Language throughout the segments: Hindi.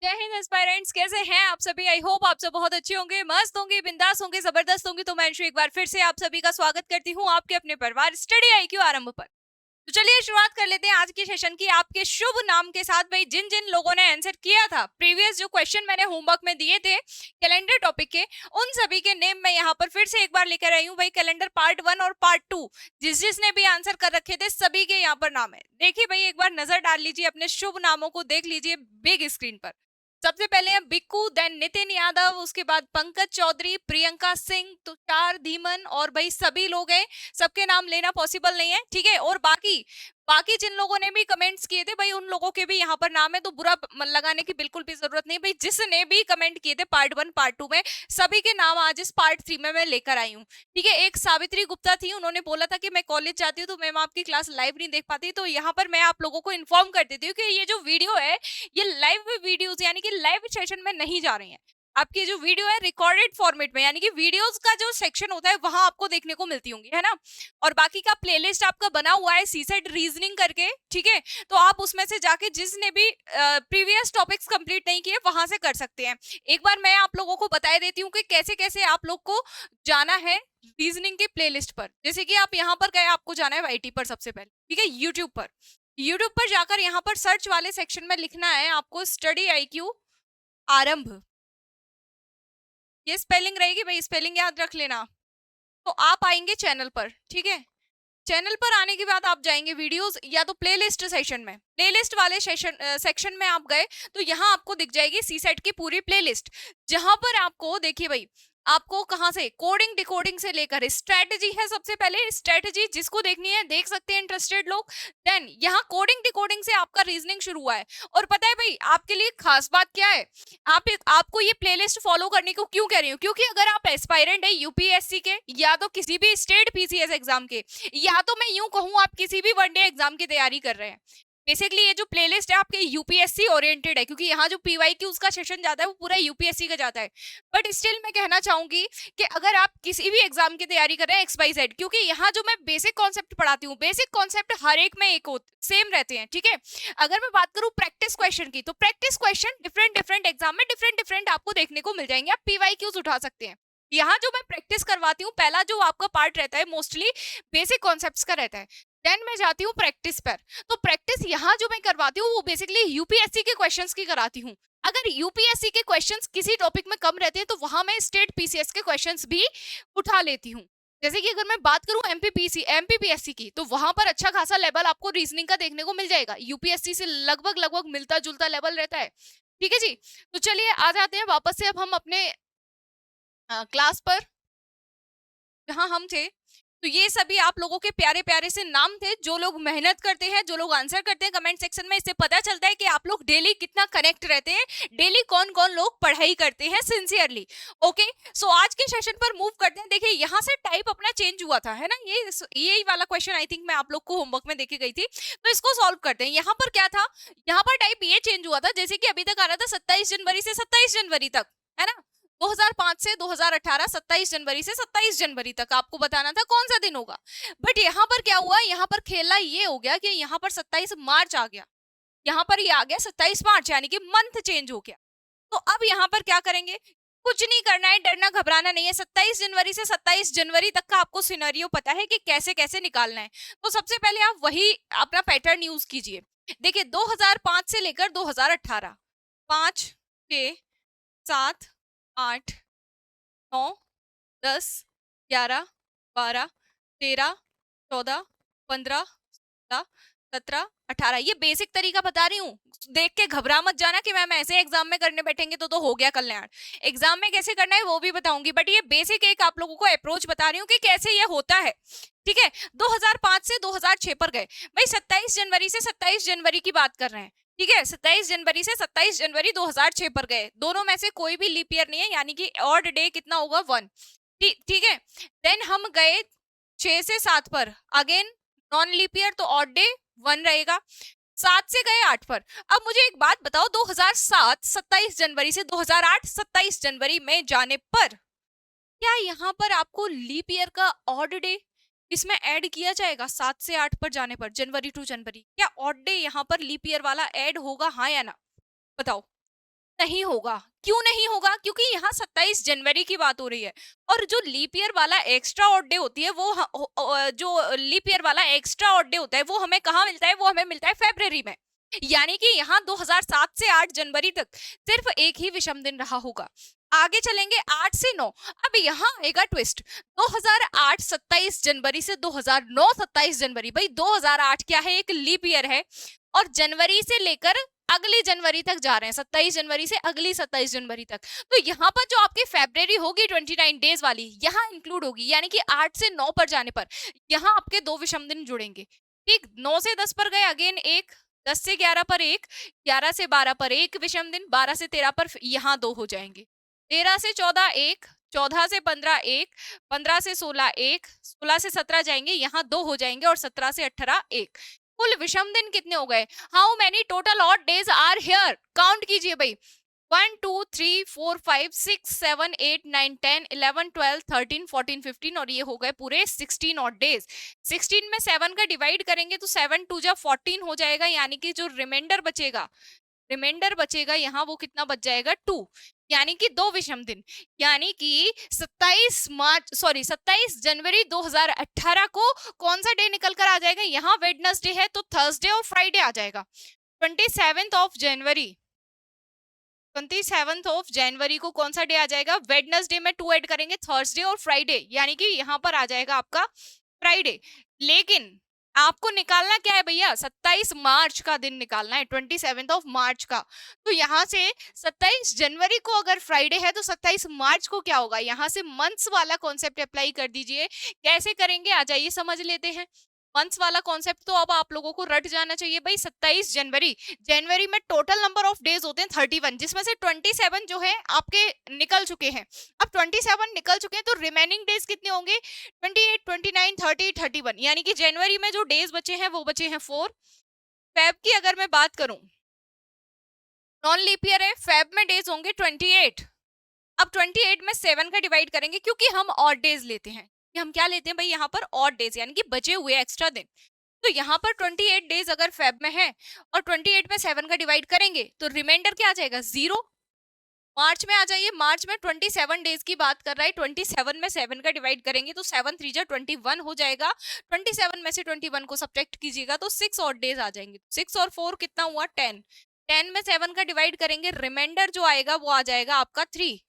जय हिंद एस्पायरेंट्स, कैसे हैं आप सभी। आई होप आप सब बहुत अच्छे होंगे, मस्त होंगे, बिंदास होंगे, जबरदस्त होंगे। तो मैं अंशु एक बार फिर से आप सभी का स्वागत करती हूँ आपके अपने परिवार स्टडी आईक्यू आरंभ पर। तो चलिए शुरुआत कर लेते हैं आज के सेशन की आपके शुभ नाम के साथ। भाई जिन जिन लोगों ने आंसर किया था प्रीवियस जो क्वेश्चन मैंने होमवर्क में दिए थे कैलेंडर टॉपिक के, उन सभी के नेम मैं यहाँ पर फिर से एक बार लेकर आई हूँ। भाई कैलेंडर पार्ट 1 और पार्ट 2 जिसने भी आंसर कर रखे थे सभी के यहाँ पर नाम है। देखिए भाई एक बार नजर डाल लीजिए, अपने शुभ नामों को देख लीजिए बिग स्क्रीन पर। सबसे पहले हैं बिक्कू, देन नितिन यादव, उसके बाद पंकज चौधरी, प्रियंका सिंह, तुषार धीमन और भाई सभी लोग हैं। सबके नाम लेना पॉसिबल नहीं है, ठीक है। और बाकी बाकी जिन लोगों ने भी कमेंट्स किए थे भाई उन लोगों के भी यहाँ पर नाम है, तो बुरा लगाने की बिल्कुल भी जरूरत नहीं। भाई जिसने भी कमेंट किए थे पार्ट 1 पार्ट 2 में, सभी के नाम आज इस पार्ट 3 में मैं लेकर आई हूँ, ठीक है। एक सावित्री गुप्ता थी, उन्होंने बोला था कि मैं कॉलेज जाती हूँ तो मैम आपकी क्लास लाइव नहीं देख पाती, तो यहाँ पर मैं आप लोगों को इन्फॉर्म कर देती हूँ कि ये जो वीडियो है ये लाइव वीडियोस यानी कि लाइव सेशन में नहीं जा रही हैं। आपकी जो वीडियो है रिकॉर्डेड फॉर्मेट में, यानी कि वीडियोस का जो सेक्शन होता है वहां आपको देखने को मिलती होंगी, है ना। और बाकी का प्लेलिस्ट आपका बना हुआ है सीसेट रीजनिंग करके, ठीक है। तो आप उसमें से जाके जिसने भी प्रीवियस टॉपिक्स कंप्लीट नहीं किए वहां से कर सकते हैं। एक बार मैं आप लोगों को बता देती हूँ कि कैसे कैसे आप लोग को जाना है रीजनिंग के प्लेलिस्ट पर। जैसे कि आप यहाँ पर गए, आपको जाना है वाईटी पर सबसे पहले, ठीक है। यूट्यूब पर जाकर यहाँ पर सर्च वाले सेक्शन में लिखना है आपको स्टडी आईक्यू आरंभ। ये स्पेलिंग रहेगी भाई, स्पेलिंग याद रख लेना। तो आप आएंगे चैनल पर, ठीक है। चैनल पर आने के बाद आप जाएंगे वीडियोस या तो प्लेलिस्ट सेशन में, प्लेलिस्ट वाले सेक्शन में आप गए तो यहाँ आपको दिख जाएगी सीसेट की पूरी प्लेलिस्ट, जहां पर आपको देखिए भाई आपको कहाँ से कोडिंग डिकोडिंग से लेकर स्ट्रेटजी है। सबसे पहले स्ट्रेटजी जिसको देखनी है देख सकते हैं इंटरेस्टेड लोग। देन यहाँ कोडिंग डिकोडिंग से आपका रीजनिंग शुरू हुआ है। और पता है भाई आपके लिए खास बात क्या है, आपको ये प्लेलिस्ट फॉलो करने को क्यों कह रही हूँ, क्योंकि अगर आप एस्पायरेंट है यूपीएससी के या तो किसी भी स्टेट पीसीएस एग्जाम के, या तो मैं यूं कहूं आप किसी भी वनडे एग्जाम की तैयारी कर रहे हैं, बेसिकली ये जो प्लेलिस्ट है आपके यूपीएससी ओरिएंटेड है, क्योंकि यहाँ जो पीवाईक्यू उसका सेशन जाता है वो पूरा यूपीएससी का जाता है। बट स्टिल मैं कहना चाहूंगी कि अगर आप किसी भी एग्जाम की तैयारी कर रहे हैं XYZ, क्योंकि यहाँ जो मैं बेसिक कॉन्सेप्ट पढ़ाती हूँ, बेसिक कॉन्सेप्ट हर एक में एक सेम रहते हैं, ठीक है। अगर मैं बात करूँ प्रैक्टिस क्वेश्चन की, तो practice question different different exam में डिफरेंट डिफरेंट आपको देखने को मिल जाएंगे, आप पीवाईक्यूज उठा सकते हैं। यहाँ जो मैं प्रैक्टिस करवाती हूँ, पहला जो आपका पार्ट रहता है मोस्टली बेसिक कॉन्सेप्ट्स का रहता है, देन मैं जाती हूँ प्रैक्टिस पर। तो प्रैक्टिस यहाँ जो मैं करवाती हूँ वो बेसिकली यूपीएससी के क्वेश्चंस की कराती हूँ। अगर यूपीएससी के क्वेश्चंस किसी टॉपिक में कम रहते हैं तो वहां मैं स्टेट पीसीएस के क्वेश्चंस भी उठा लेती हूँ। जैसे कि अगर मैं बात करूं एमपीपीएससी की, तो वहां पर अच्छा खासा लेवल आपको रीजनिंग का देखने को मिल जाएगा, यूपीएससी से लगभग लगभग मिलता जुलता लेवल रहता है, ठीक है जी। तो चलिए आ जाते हैं वापस से अब हम अपने क्लास पर जहां हम थे। तो ये सभी आप लोगों के प्यारे प्यारे से नाम थे, जो लोग मेहनत करते हैं, जो लोग आंसर करते हैं कमेंट सेक्शन में। इससे पता चलता है कि आप लोग डेली कितना कनेक्ट रहते हैं, डेली कौन कौन लोग पढ़ाई करते हैं सिंसियरली। ओके, सो आज के सेशन पर मूव करते हैं। देखिए यहाँ से टाइप अपना चेंज हुआ था, है ना। यही वाला क्वेश्चन आई थिंक मैं आप लोग को होमवर्क में देके गई थी, तो इसको सॉल्व करते हैं। यहाँ पर क्या था, यहाँ पर टाइप ये चेंज हुआ था, जैसे कि अभी तक आ रहा था 27 जनवरी से 27 जनवरी तक, है ना। 2005 से 2018 27 जनवरी से 27 जनवरी तक आपको बताना था कौन सा दिन होगा। बट यहाँ पर क्या हुआ, यहाँ पर खेला ये हो गया कि यहाँ पर 27 मार्च आ गया, यहाँ पर ये आ गया 27 मार्च, यानी कि मंथ चेंज हो गया। तो अब यहाँ पर क्या करेंगे, कुछ नहीं करना है, डरना घबराना नहीं है। 27 जनवरी से 27 जनवरी तक का आपको सिनेरियो पता है कि कैसे कैसे निकालना है। तो सबसे पहले आप वही अपना पैटर्न यूज कीजिए। देखिए 2005 से लेकर 2018, 5, 6, 7, 8, 9, 10, 11, 12, 13, 14, 15, 16, 17, 18, ये बेसिक तरीका बता रही हूँ। देख के घबरा मत जाना कि मैम ऐसे एग्जाम में करने बैठेंगे तो हो गया कल्याण। एग्जाम में कैसे करना है वो भी बताऊंगी, बट ये बेसिक एक आप लोगों को अप्रोच बता रही हूँ कि कैसे ये होता है, ठीक है। 2005 से 2006 पर गए भाई, 27 जनवरी से 27 जनवरी की बात कर रहे हैं, ठीक है। 27 जनवरी से 27 जनवरी 2006 पर गए, दोनों में से कोई भी लीप ईयर नहीं है, यानी कि ऑड डे कितना होगा 1, ठीक है। देन हम गए 6 से 7 पर, अगेन नॉन लीप ईयर तो ऑड डे 1 रहेगा। 7 से गए 8 पर। अब मुझे एक बात बताओ, 2007 27 जनवरी से 2008 27 जनवरी में जाने पर क्या यहाँ पर आपको लीप ईयर का ऑड डे इसमें ऐड किया जाएगा? 7 से 8 पर जाने पर, जनवरी टू जनवरी, क्या ऑड डे यहाँ पर लीप ईयर वाला ऐड होगा, हाँ या ना, बताओ। नहीं होगा। क्यों नहीं होगा? क्योंकि यहाँ 27 जनवरी की बात हो रही है और जो लीप ईयर वाला एक्स्ट्रा ऑड डे होती है वो जो लीप ईयर वाला एक्स्ट्रा ऑड डे होता है वो हमें कहाँ मिलता है? वो हमें मिलता है फरवरी में। यानी कि यहाँ 2007 से 8 जनवरी तक सिर्फ एक ही विषम दिन रहा होगा। आगे चलेंगे 8 से 9। अब यहाँ आएगा ट्विस्ट। 2008 27 जनवरी से 2009 27 जनवरी। भाई 2008 क्या है? एक लीप ईयर है और जनवरी से लेकर अगली जनवरी तक जा रहे हैं, 27 जनवरी से अगली 27 जनवरी तक। तो यहाँ पर जो आपकी फेब्रवरी होगी 29 डेज वाली यहाँ इंक्लूड होगी, यानी कि 8 से 9 पर जाने पर यहाँ आपके दो विषम दिन जुड़ेंगे। ठीक, 9 से 10 पर गए अगेन एक, 10 से 11 पर एक, 11 से 12 पर एक विषम दिन, 12 से 13 पर यहाँ दो हो जाएंगे, 13 से 14 एक, 14 से 15 एक, 15 से 16 एक, 16 से 17 जाएंगे, यहाँ दो हो जाएंगे और 17 से 18 एक। कुल विषम दिन कितने हो गए? How many total odd days are here? Count कीजिए भाई। 1 2 3 4 5 6 7 8 9 10 11 12 13 14 15 और ये हो गए पूरे 16 ऑड डेज। 16 में 7 का डिवाइड करेंगे तो 7 2 जा 14 हो जाएगा, यानी कि जो रिमाइंडर बचेगा यहाँ वो कितना बच जाएगा? 2, यानी कि दो विषम दिन। यानी कि 27 जनवरी 2018 को कौन सा डे निकल कर आ जाएगा? यहाँ वेडनेसडे है तो थर्सडे और फ्राइडे आ जाएगा। 27 ऑफ जनवरी को कौन सा डे आ जाएगा? वेडनेसडे में 2 ऐड करेंगे, थर्सडे और फ्राइडे, यानी कि यहाँ पर आ जाएगा आपका फ्राइडे। लेकिन आपको निकालना क्या है भैया? 27 मार्च का दिन निकालना है, 27 ऑफ मार्च का। तो यहाँ से 27 जनवरी को अगर फ्राइडे है तो 27 मार्च को क्या होगा? यहाँ से मंथ्स वाला कॉन्सेप्ट अप्लाई कर दीजिए। कैसे करेंगे आ जाइए समझ लेते हैं। मंथ्स वाला कॉन्सेप्ट तो अब आप लोगों को रट जाना चाहिए भाई। 27 जनवरी में टोटल नंबर ऑफ डेज होते हैं 31, जिसमें से 27 जो है आपके निकल चुके हैं। अब 27 निकल चुके हैं तो रिमेनिंग डेज कितने होंगे? 28 29 30 31, यानी कि जनवरी में जो डेज बचे हैं वो बचे हैं 4। फेब की अगर मैं बात करूं, नॉन लीप ईयर है, फेब में डेज होंगे 28। अब 28 में 7 का डिवाइड करेंगे क्योंकि हम ऑड डेज लेते हैं। हम क्या लेते हैं भाई यहाँ पर? ऑड डेज, यानी कि बचे हुए एक्स्ट्रा दिन। तो यहाँ पर 28 डेज अगर फेब में है और 28 में 7 का डिवाइड करेंगे तो रिमाइंडर क्या आ जाएगा? 0। मार्च में आ जाइए, मार्च में 27 डेज की बात कर रहा है, 27 में 7 का डिवाइड करेंगे तो 7 3 जा 21 हो जाएगा। 27 में से 21 को सब्ट्रैक्ट कीजिएगा तो 6 और डेज आ जाएंगे। 6 और 4 कितना हुआ? 10। 10 में 7 का डिवाइड करेंगे, रिमाइंडर जो आएगा वो आ जाएगा आपका 3,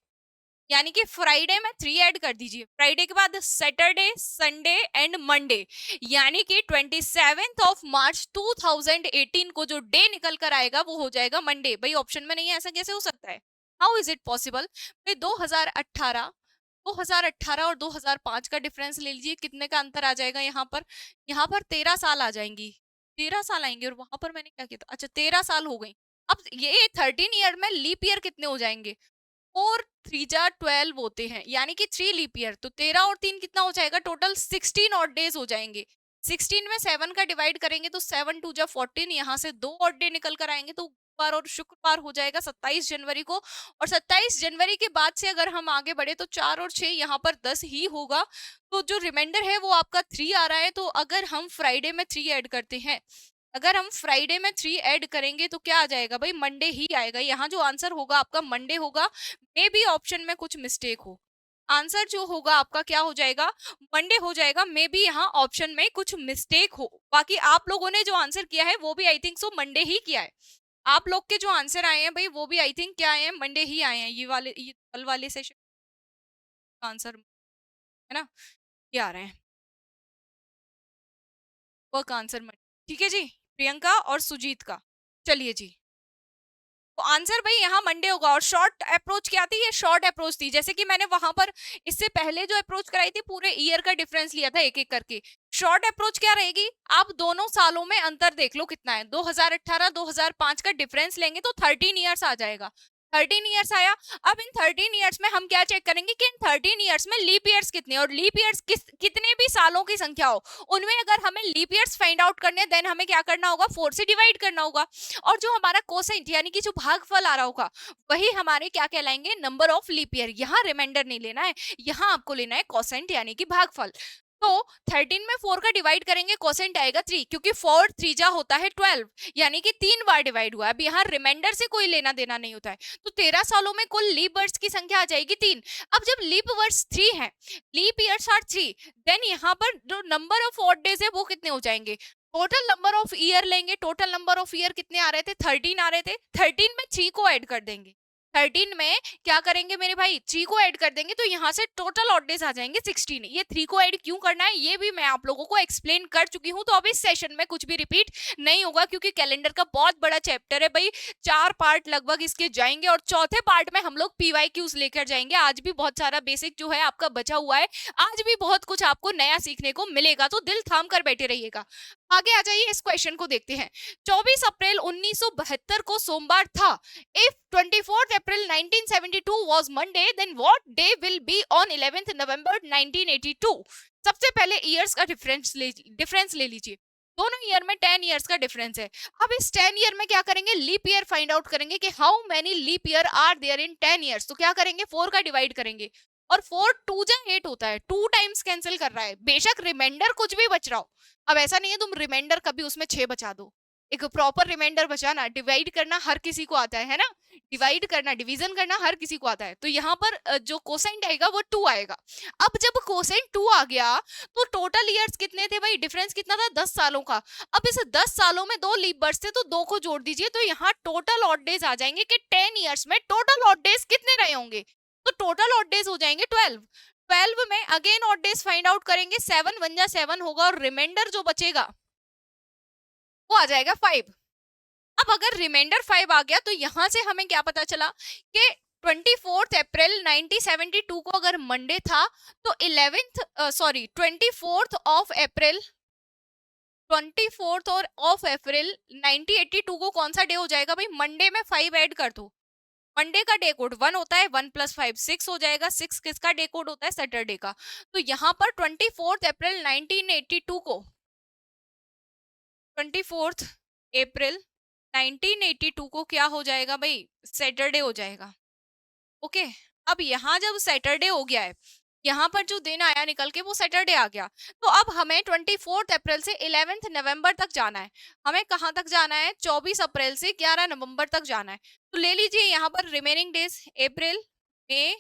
यानी कि फ्राइडे में 3 ऐड कर दीजिए। फ्राइडे के बाद सैटरडे, संडे एंड मंडे, यानी कि 27 ऑफ मार्च 2018 को जो डे निकल कर आएगा वो हो जाएगा मंडे। भाई ऑप्शन में नहीं है, ऐसा कैसे हो सकता है? How is it possible? भाई 2018 और 2005 का डिफरेंस ले लीजिए, कितने का अंतर आ जाएगा यहाँ पर? यहाँ पर 13 साल आ जाएंगी, 13 साल आएंगे। और वहां पर मैंने क्या किया था? अच्छा 13 साल हो गई। अब ये 13 ईयर में लीप ईयर कितने हो जाएंगे? 4 3 जा 12 होते हैं, यानी कि 3 लीप ईयर, तो 13 और 3 कितना हो जाएगा? टोटल 16 ऑड डेज हो जाएंगे। 16 में 7 का डिवाइड करेंगे तो 7 2 जा 14, यहाँ से 2 ऑड डे निकल कर आएंगे तो बुधवार और शुक्रवार हो जाएगा 27 जनवरी को। और 27 जनवरी के बाद से अगर हम आगे बढ़े तो 4 और 6 यहाँ पर 10 ही होगा। तो जो रिमाइंडर है वो आपका 3 आ रहा है। तो अगर हम फ्राइडे में 3 ऐड करते हैं, अगर हम फ्राइडे में 3 ऐड करेंगे तो क्या आ जाएगा भाई? मंडे ही आएगा। यहाँ जो आंसर होगा आपका मंडे होगा। मे बी ऑप्शन में कुछ मिस्टेक हो, आंसर जो होगा आपका क्या हो जाएगा? मंडे हो जाएगा। मे बी यहाँ ऑप्शन में कुछ मिस्टेक हो। बाकी आप लोगों ने जो आंसर किया है वो भी आई थिंक सो मंडे ही किया है। आप लोग के जो आंसर आए हैं भाई वो भी आई थिंक क्या आए हैं? मंडे ही आए हैं। ये कल वाले सेशन आंसर है ना, ये आ रहे हैं वर्क आंसर मंडे। ठीक है जी, प्रियंका और सुजीत का। चलिए जी, तो आंसर भाई यहाँ मंडे होगा। और शॉर्ट अप्रोच क्या थी? ये शॉर्ट अप्रोच थी। जैसे कि मैंने वहां पर इससे पहले जो अप्रोच कराई थी पूरे ईयर का डिफरेंस लिया था एक एक करके। शॉर्ट अप्रोच क्या रहेगी? आप दोनों सालों में अंतर देख लो कितना है। 2018 2005 का डिफरेंस लेंगे तो 13 ईयर्स आ जाएगा। 13 ईयर्स आया। अब इन 13 ईयर्स में हम क्या चेक करेंगे कि इन 13 ईयर्स में लीप ईयर्स कितने, और लीप ईयर्स कितने भी सालों की संख्या हो उनमें अगर हमें लीप ईयर्स फाइंड आउट करने, देन हमें क्या करना होगा? 4 से डिवाइड करना होगा। और जो हमारा कोसेंट यानी कि जो भागफल आ रहा होगा वही हमारे क्या कहलाएंगे? Number of leap year. यहाँ रिमाइंडर नहीं लेना है, यहाँ आपको लेना है कोसेंट यानी कि भागफल। तो 13 में 4 का डिवाइड करेंगे, कोसेंट आएगा 3, क्योंकि 4 3 होता है 12, यानी कि 3 बार डिवाइड हुआ है। अब यहाँ रिमाइंडर से कोई लेना देना नहीं होता है। तो 13 सालों में कुल लीप वर्ड्स की संख्या आ जाएगी 3। अब जब लीप वर्ड्स 3 है, लीप ईयर्स आर 3, देन यहाँ पर जो नंबर ऑफ ऑड डेज है वो कितने हो जाएंगे? टोटल नंबर ऑफ ईयर लेंगे, टोटल नंबर ऑफ ईयर कितने आ रहे थे? 13 आ रहे थे। 13 में 3 को ऐड कर देंगे, 13 में क्या करेंगे मेरे भाई? 3 को ऐड कर देंगे, तो यहाँ से टोटल ऑड डेज आ जाएंगे 16। ये 3 को ऐड क्यों करना है ये भी मैं आप लोगों को एक्सप्लेन कर चुकी हूँ, तो अब इस सेशन में कुछ भी रिपीट नहीं होगा, क्योंकि कैलेंडर का बहुत बड़ा चैप्टर है भाई, 4 पार्ट लगभग इसके जाएंगे, और चौथे पार्ट में हम लोग पीवाईक्यूज लेकर जाएंगे। आज भी बहुत सारा बेसिक जो है आपका बचा हुआ है, आज भी बहुत कुछ आपको नया सीखने को मिलेगा, तो दिल थाम कर बैठे रहिएगा। आगे आ जाइए, इस क्वेश्चन को देखते हैं। 24 अप्रैल 1972 को सोमवार था। If 24th April 1972 was Monday, then what day will be on 11th November 1982? सबसे पहले ईयर्स का डिफरेंस ले लीजिए। दोनों ईयर में 10 ईयर्स का डिफरेंस है। अब इस 10 ईयर में क्या करेंगे? लीप ईयर फाइंड आउट करेंगे कि how many leap year are there in 10 years. तो क्या करेंगे? 4 का डिवाइड करेंगे, और 4 2 जा 8 होता है, 2 टाइम्स कैंसिल कर रहा है, बेशक रिमाइंडर कुछ भी बच रहा हो। अब ऐसा नहीं है तुम रिमाइंडर कभी उसमें 6 बचा दो, एक प्रॉपर रिमाइंडर बचाना, डिवाइड करना हर किसी को आता है ना, डिवाइड करना, डिवीजन करना हर किसी को आता है। तो यहाँ पर जो कोसेंट आएगा वो 2 आएगा। अब जब कोसेंट 2 आ गया तो टोटल ईयर्स कितने थे भाई? डिफरेंस कितना था? 10 सालों का। अब इस 10 सालों में 2 लीप बर्ड्स थे, तो 2 को जोड़ दीजिए, तो यहाँ टोटल ऑड डेज आ जाएंगे कि 10 ईयर्स में टोटल ऑड डेज कितने रहे होंगे? तो टोटल ऑड डेज हो जाएंगे 12। 12 में again odd days find out करेंगे, 7 1 जा 7 होगा, और रिमाइंडर जो बचेगा वो आ जाएगा 5। अब अगर रिमाइंडर 5 आ गया, तो यहां से हमें क्या पता चला कि 24 अप्रैल 1972 को अगर मंडे था, तो 24 ऑफ अप्रैल 24 और ऑफ अप्रैल 1982 को कौन सा डे हो जाएगा भाई? मंडे में 5 ऐड कर दो। मंडे का डे कोड 1 होता है, 1 + 5 6 हो जाएगा। 6 किसका डे कोड होता है? सैटरडे का। तो यहाँ पर 24 अप्रैल 1982 को 24 अप्रैल 1982 को क्या हो जाएगा भाई? सैटरडे हो जाएगा। ओके, अब यहाँ जब सैटरडे हो गया है, यहाँ पर जो दिन आया निकल के वो सैटरडे आ गया, तो अब हमें 24 अप्रैल से 11 नवंबर तक जाना है। हमें कहाँ तक जाना है? 24 अप्रैल से 11 नवंबर तक जाना है। तो ले लीजिए यहाँ पर रिमेनिंग डेज, अप्रैल, मई,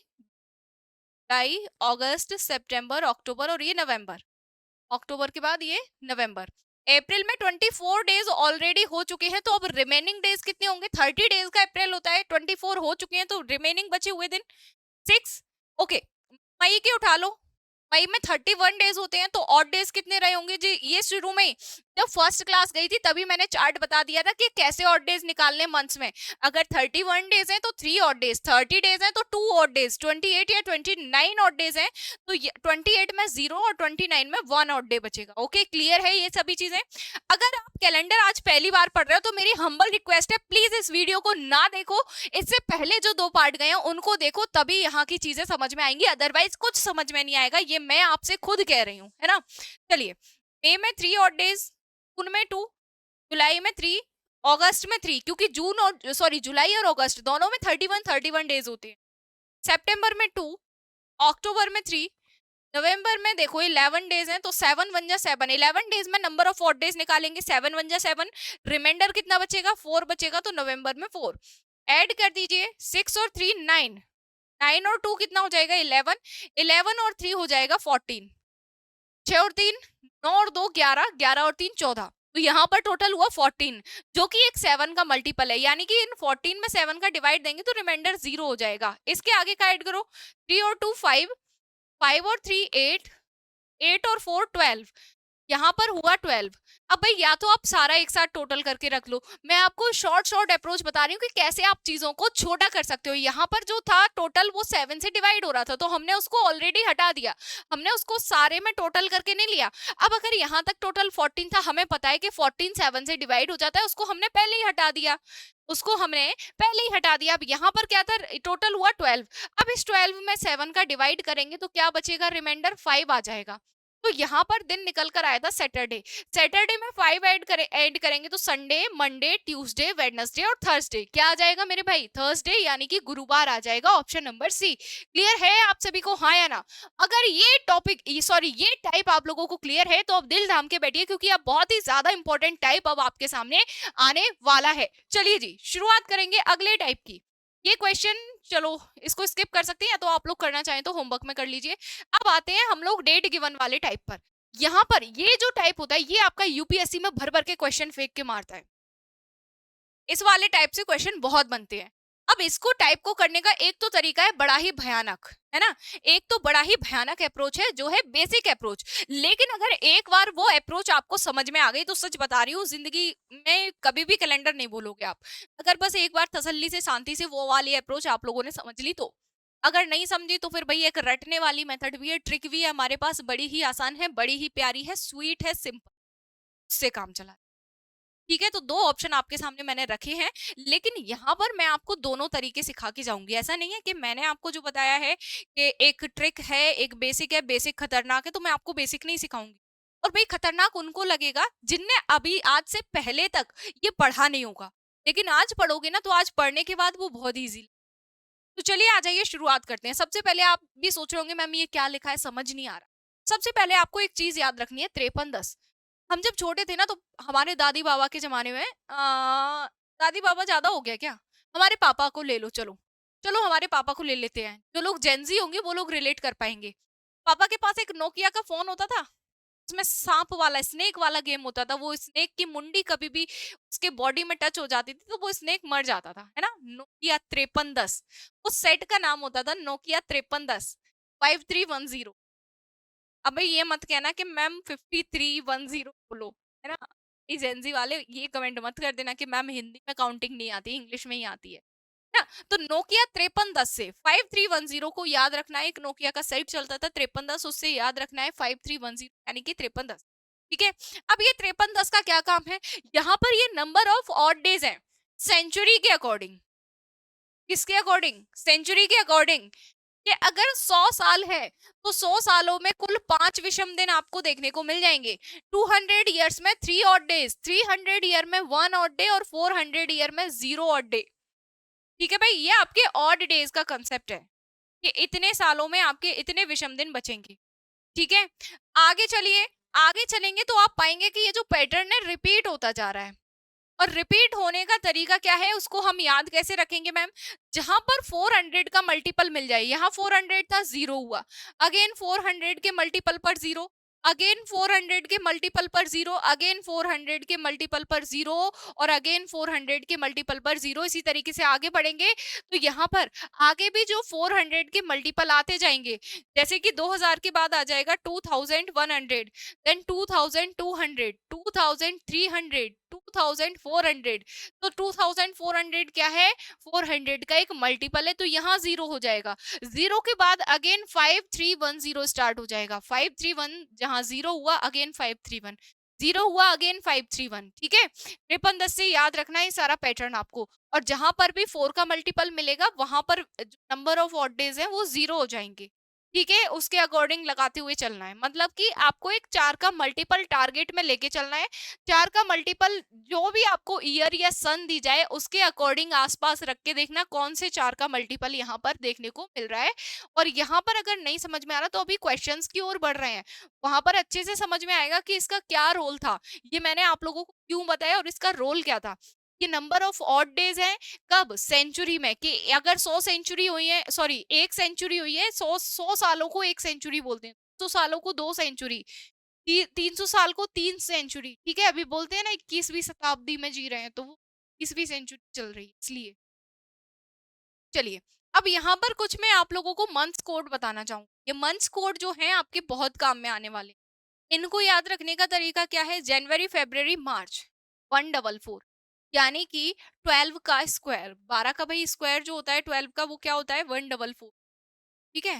जुलाई, अगस्त, सितंबर, अक्टूबर, और ये नवंबर। अक्टूबर के बाद ये नवंबर। अप्रैल में 24 डेज ऑलरेडी हो चुके हैं, तो अब रिमेनिंग डेज कितने होंगे? 30 डेज का अप्रैल होता है, 24 हो चुके हैं, तो रिमेनिंग बचे हुए दिन 6। ओके, मई के उठा लो। मई में 31 डेज होते हैं, तो ऑड डेज कितने रहे होंगे जी? ये शुरू में जब फर्स्ट क्लास गई थी तभी मैंने चार्ट बता दिया था कि कैसे ऑड डेज निकालने मंथ्स में। अगर 31 डेज हैं तो 3 ऑड डेज, 30 डेज हैं तो 2 ऑड डेज, 28 या 29 ऑड डेज हैं तो 28 में 0 और 29 में 1 ऑड डे बचेगा। ओके, क्लियर है ये सभी चीजें? अगर आप कैलेंडर आज पहली बार पढ़ रहे हो, तो मेरी हम्बल रिक्वेस्ट है, प्लीज इस वीडियो को ना देखो, इससे पहले जो 2 पार्ट गए हैं उनको देखो, तभी यहाँ की चीजें समझ में आएंगी, अदरवाइज कुछ समझ में नहीं आएगा। ये मैं आपसे खुद कह रही हूँ, है ना। चलिए, मई में 3 ऑड डेज, जून में 2, जुलाई में 3, अगस्त में 3, क्योंकि जुलाई और अगस्त दोनों में 31 डेज होते हैं। सितंबर में 2, अक्टूबर में 3, नवंबर में देखो 11 डेज हैं, तो 7 1 जा 7, 11 डेज में नंबर ऑफ ऑड डेज निकालेंगे, 7 1 जा 7, रिमाइंडर कितना बचेगा? 4 बचेगा, तो नवंबर में 4 ऐड कर दीजिए। 6 और 3 9, 9 और 2 कितना हो जाएगा? 11, 11 और 3 हो जाएगा 14, 6 और 3 9 और 2 11, 11 और 3 14, तो यहाँ पर टोटल हुआ 14, जो कि एक 7 का मल्टीपल है, यानी कि इन 14 में 7 का डिवाइड देंगे तो रिमाइंडर 0 हो जाएगा। इसके आगे का ऐड करो, 3 और 2 5, 5 और 3 8, 8 और 4 12, यहाँ पर हुआ 12। अब भाई या तो आप सारा एक साथ टोटल करके रख लो, मैं आपको शॉर्ट अप्रोच बता रही हूँ कि कैसे आप चीजों को छोटा कर सकते हो। यहाँ पर जो था टोटल वो 7 से डिवाइड हो रहा था, तो हमने उसको ऑलरेडी हटा दिया, हमने उसको सारे में टोटल करके नहीं लिया। अब अगर यहाँ तक टोटल 14 था, हमें पता है कि 14 7 से डिवाइड हो जाता है, उसको हमने पहले ही हटा दिया, अब यहाँ पर क्या था? टोटल हुआ 12। अब इस 12 में 7 का डिवाइड करेंगे तो क्या बचेगा? रिमाइंडर 5 आ जाएगा। तो यहाँ पर दिन निकल कर आया था सैटरडे। सैटरडे में 5 ऐड करेंगे तो संडे, मंडे, ट्यूसडे, वेडनेसडे और थर्सडे। क्या आ जाएगा मेरे भाई? थर्सडे, यानी कि गुरुवार आ जाएगा। Option number C. क्लियर है आप सभी को, हाँ या ना? अगर ये टॉपिक, सॉरी, ये टाइप आप लोगों को क्लियर है तो अब दिल थाम के बैठिए, क्योंकि अब बहुत ही ज्यादा इंपॉर्टेंट टाइप अब आपके सामने आने वाला है। चलिए जी, शुरुआत करेंगे अगले टाइप की। ये क्वेश्चन, चलो इसको स्किप कर सकते हैं, या तो आप लोग करना चाहें तो होमवर्क में कर लीजिए। अब आते हैं हम लोग डेट गिवन वाले टाइप पर। यहाँ पर ये जो टाइप होता है, ये आपका यूपीएससी में भर भर के क्वेश्चन फेंक के मारता है। इस वाले टाइप से क्वेश्चन बहुत बनते हैं। अब इसको टाइप को करने का एक तो तरीका है बड़ा ही भयानक, है ना? एक तो बड़ा ही भयानक अप्रोच है जो है बेसिक अप्रोच। लेकिन अगर एक बार वो अप्रोच आपको समझ में आ गई तो सच बता रही हूँ, जिंदगी में कभी भी कैलेंडर नहीं बोलोगे आप। अगर बस एक बार तसल्ली से, शांति से वो वाली अप्रोच आप लोगों ने समझ ली तो। अगर नहीं समझी तो फिर भाई एक रटने वाली मेथड भी है, ट्रिक भी है हमारे पास, बड़ी ही आसान है, बड़ी ही प्यारी है, स्वीट है, सिंपल, उससे काम चला। ठीक है, तो दो ऑप्शन आपके सामने मैंने रखे हैं, लेकिन यहाँ पर मैं आपको दोनों तरीके सिखा के जाऊंगी। ऐसा नहीं है कि मैंने आपको जो बताया है कि एक ट्रिक है, एक बेसिक है, बेसिक खतरनाक है, तो मैं आपको बेसिक नहीं सिखाऊंगी। और भाई खतरनाक उनको लगेगा जिनने अभी आज से पहले तक ये पढ़ा नहीं होगा, लेकिन आज पढ़ोगे ना तो आज पढ़ने के बाद वो बहुत ईजी। तो चलिए आ जाइए, शुरुआत करते हैं। सबसे पहले आप भी सोच रहे होंगे मैम ये क्या लिखा है, समझ नहीं आ रहा। सबसे पहले आपको एक चीज याद रखनी है, 5310। हम जब छोटे थे ना तो हमारे दादी बाबा के जमाने में, दादी बाबा ज्यादा हो गया क्या, हमारे पापा को ले लो, चलो चलो हमारे पापा को ले लेते हैं। जो लोग जेंजी होंगे वो लोग रिलेट कर पाएंगे। पापा के पास एक नोकिया का फोन होता था, उसमें सांप वाला, स्नेक वाला गेम होता था। वो स्नेक की मुंडी कभी भी उसके बॉडी में टच हो जाती थी तो वो स्नेक मर जाता था, है ना? नोकिया 5310, उस सेट का नाम होता था नोकिया 5310 5310। अब भाई ये मत कहना कि मैम 5310 बोलो, है ना? ये जेंजी वाले ये कमेंट मत कर देना कि मैम हिंदी में काउंटिंग नहीं आती, इंग्लिश में ही आती है ना? तो नोकिया 5310 से 5310 को याद रखना है। एक नोकिया का सेट चलता था 5310, उससे याद रखना है 5310, यानी कि 5310। ठीक है, अब ये 5310 का क्या काम है? यहाँ पर ये नंबर ऑफ ऑड डेज है सेंचुरी के अकॉर्डिंग। किसके अकॉर्डिंग? सेंचुरी के अकॉर्डिंग। कि अगर 100 साल है तो 100 सालों में कुल 5 विषम दिन आपको देखने को मिल जाएंगे। 200 ईयर्स में 3 ऑड डेज, 300 ईयर में 1 ऑड डे और 400 ईयर में 0 ऑड डे। ठीक है भाई, ये आपके ऑड डेज का कंसेप्ट है कि इतने सालों में आपके इतने विषम दिन बचेंगे। ठीक है, आगे चलिए, आगे चलेंगे तो आप पाएंगे कि ये जो पैटर्न है रिपीट होता जा रहा है। और रिपीट होने का तरीका क्या है, उसको हम याद कैसे रखेंगे मैम? जहां पर 400 का मल्टीपल मिल जाए, यहाँ 400 था, 0 हुआ, अगेन 400 के मल्टीपल पर 0, अगेन 400 के मल्टीपल पर 0, अगेन 400 के मल्टीपल पर 0, और अगेन 400 के मल्टीपल पर 0। इसी तरीके से आगे बढ़ेंगे तो यहाँ पर आगे भी जो 400 के मल्टीपल आते जाएंगे, जैसे कि 2000 के बाद आ जाएगा 2100, देन 2200, 2300, 2400। तो 2400 क्या है? 400 का एक मल्टीपल है, तो यहाँ 0 हो जाएगा। 0 के बाद अगेन 5310 स्टार्ट हो जाएगा। 531 जहां 0 हुआ, अगेन 531, 0 हुआ, अगेन 531। ठीक है, 5310 से याद रखना है सारा पैटर्न आपको। और जहां पर भी 4 का मल्टीपल मिलेगा वहां पर नंबर ऑफ ऑड डेज है वो 0 हो जाएंगे। ठीक है, उसके अकॉर्डिंग लगाते हुए चलना है, मतलब कि आपको एक 4 का मल्टीपल टारगेट में लेके चलना है। 4 का मल्टीपल जो भी आपको ईयर या सन दी जाए उसके अकॉर्डिंग आसपास रख के देखना कौन से 4 का मल्टीपल यहाँ पर देखने को मिल रहा है। और यहाँ पर अगर नहीं समझ में आ रहा तो अभी क्वेश्चंस की ओर बढ़ रहे हैं, वहां पर अच्छे से समझ में आएगा कि इसका क्या रोल था, ये मैंने आप लोगों को क्यों बताया और इसका रोल क्या था। कि नंबर ऑफ ऑड डेज है कब? सेंचुरी में। कि अगर 100 सेंचुरी हुई है, सॉरी 1 सेंचुरी हुई है, 100 सालों को 1 सेंचुरी बोलते हैं, 200 सालों को 2 सेंचुरी, 300 साल को 3 सेंचुरी। ठीक है, अभी बोलते हैं ना 21वीं शताब्दी में जी रहे हैं, तो वो 21वीं सेंचुरी चल रही है इसलिए। चलिए, अब यहाँ पर कुछ मैं आप लोगों को मंथ्स कोड बताना चाहूँ। ये मंथ्स कोड जो है आपके बहुत काम में आने वाले। इनको याद रखने का तरीका क्या है? जनवरी, फरवरी, मार्च 144, यानी कि 12 का स्क्वायर, 12 का भाई स्क्वायर जो होता है 12 का वो क्या होता है? 144। ठीक है,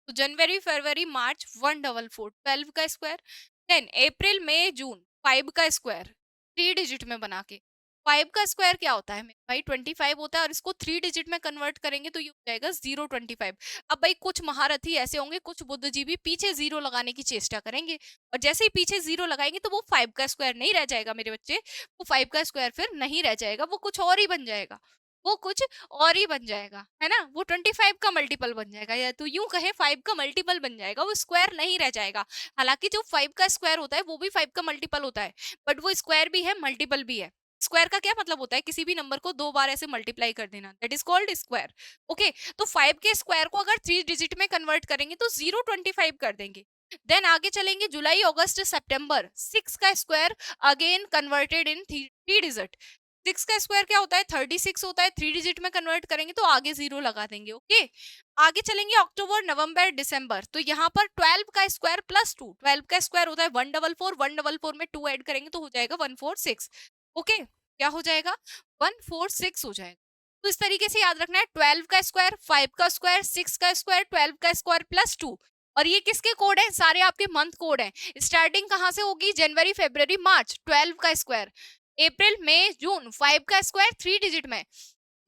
तो जनवरी, फरवरी, मार्च 144, 12 का स्क्वायर। देन अप्रैल, मई, जून 5 का स्क्वायर, 3 डिजिट में बना के। 5 का स्क्वायर क्या होता है मेरे भाई? 25 होता है, और इसको 3 डिजिट में कन्वर्ट करेंगे तो ये हो जाएगा 025। अब भाई कुछ महारथी ऐसे होंगे, कुछ बुद्धिजीवी पीछे जीरो लगाने की चेष्टा करेंगे, और जैसे ही पीछे जीरो लगाएंगे तो वो 5 का स्क्वायर नहीं रह जाएगा मेरे बच्चे। वो 5 का स्क्वायर फिर नहीं रह जाएगा, वो कुछ और ही बन जाएगा। वो कुछ और ही बन जाएगा, है ना? वो 25 का मल्टीपल बन जाएगा, या तो यूं कहे 5 का मल्टीपल बन जाएगा, वो स्क्वायर नहीं रह जाएगा। हालांकि जो 5 का स्क्वायर होता है वो भी 5 का मल्टीपल होता है, बट वो स्क्वायर भी है, मल्टीपल भी है। स्क्वायर का क्या मतलब होता है? किसी भी नंबर को 2 बार ऐसे मल्टीप्लाई कर देना, that is called square. Okay, तो 5 के स्क्वायर को अगर 3 डिजिट में कन्वर्ट करेंगे तो 025 कर देंगे। देन आगे चलेंगे, जुलाई अगस्त सितंबर, 6 का square again converted in 3 digit. 6 का स्क्वायर क्या होता है? 36 होता है, 3 डिजिट में कन्वर्ट करेंगे तो आगे जीरो लगा देंगे। ओके, आगे चलेंगे अक्टूबर नवंबर दिसंबर, तो यहाँ पर 12 का स्क्वायर प्लस 2, 12 का स्क्वायर होता है 144, 144 में 2 ऐड करेंगे तो हो जाएगा 146। ओके, क्या हो जाएगा? 146 हो जाएगा। तो इस तरीके से याद रखना है, 12 का स्क्वायर, 5 का स्क्वायर, 6 का स्क्वायर, 12 का स्क्वायर प्लस 2। और ये किसके कोड है? सारे आपके मंथ कोड है। स्टार्टिंग कहां से होगी? जनवरी फरवरी मार्च, 12 का स्क्वायर। अप्रैल मई जून, 5 का स्क्वायर 3 डिजिट में।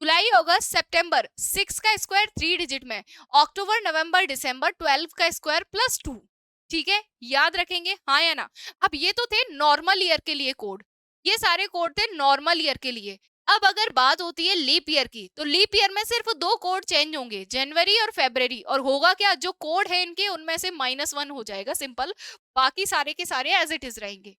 जुलाई अगस्त सितंबर, 6 का स्क्वायर 3 डिजिट में। अक्टूबर नवंबर दिसंबर, 12 का स्क्वायर प्लस 2। ठीक है, याद रखेंगे, हाँ या ना? अब ये तो थे नॉर्मल ईयर के लिए कोड, ये सारे कोड थे नॉर्मल ईयर के लिए। अब अगर बात होती है लीप ईयर की, तो लीप ईयर में सिर्फ 2 कोड चेंज होंगे, जनवरी और फेब्रवरी। और होगा क्या? जो कोड है इनके उनमें से -1 हो जाएगा, सिंपल। बाकी सारे के सारे एज इट इज रहेंगे,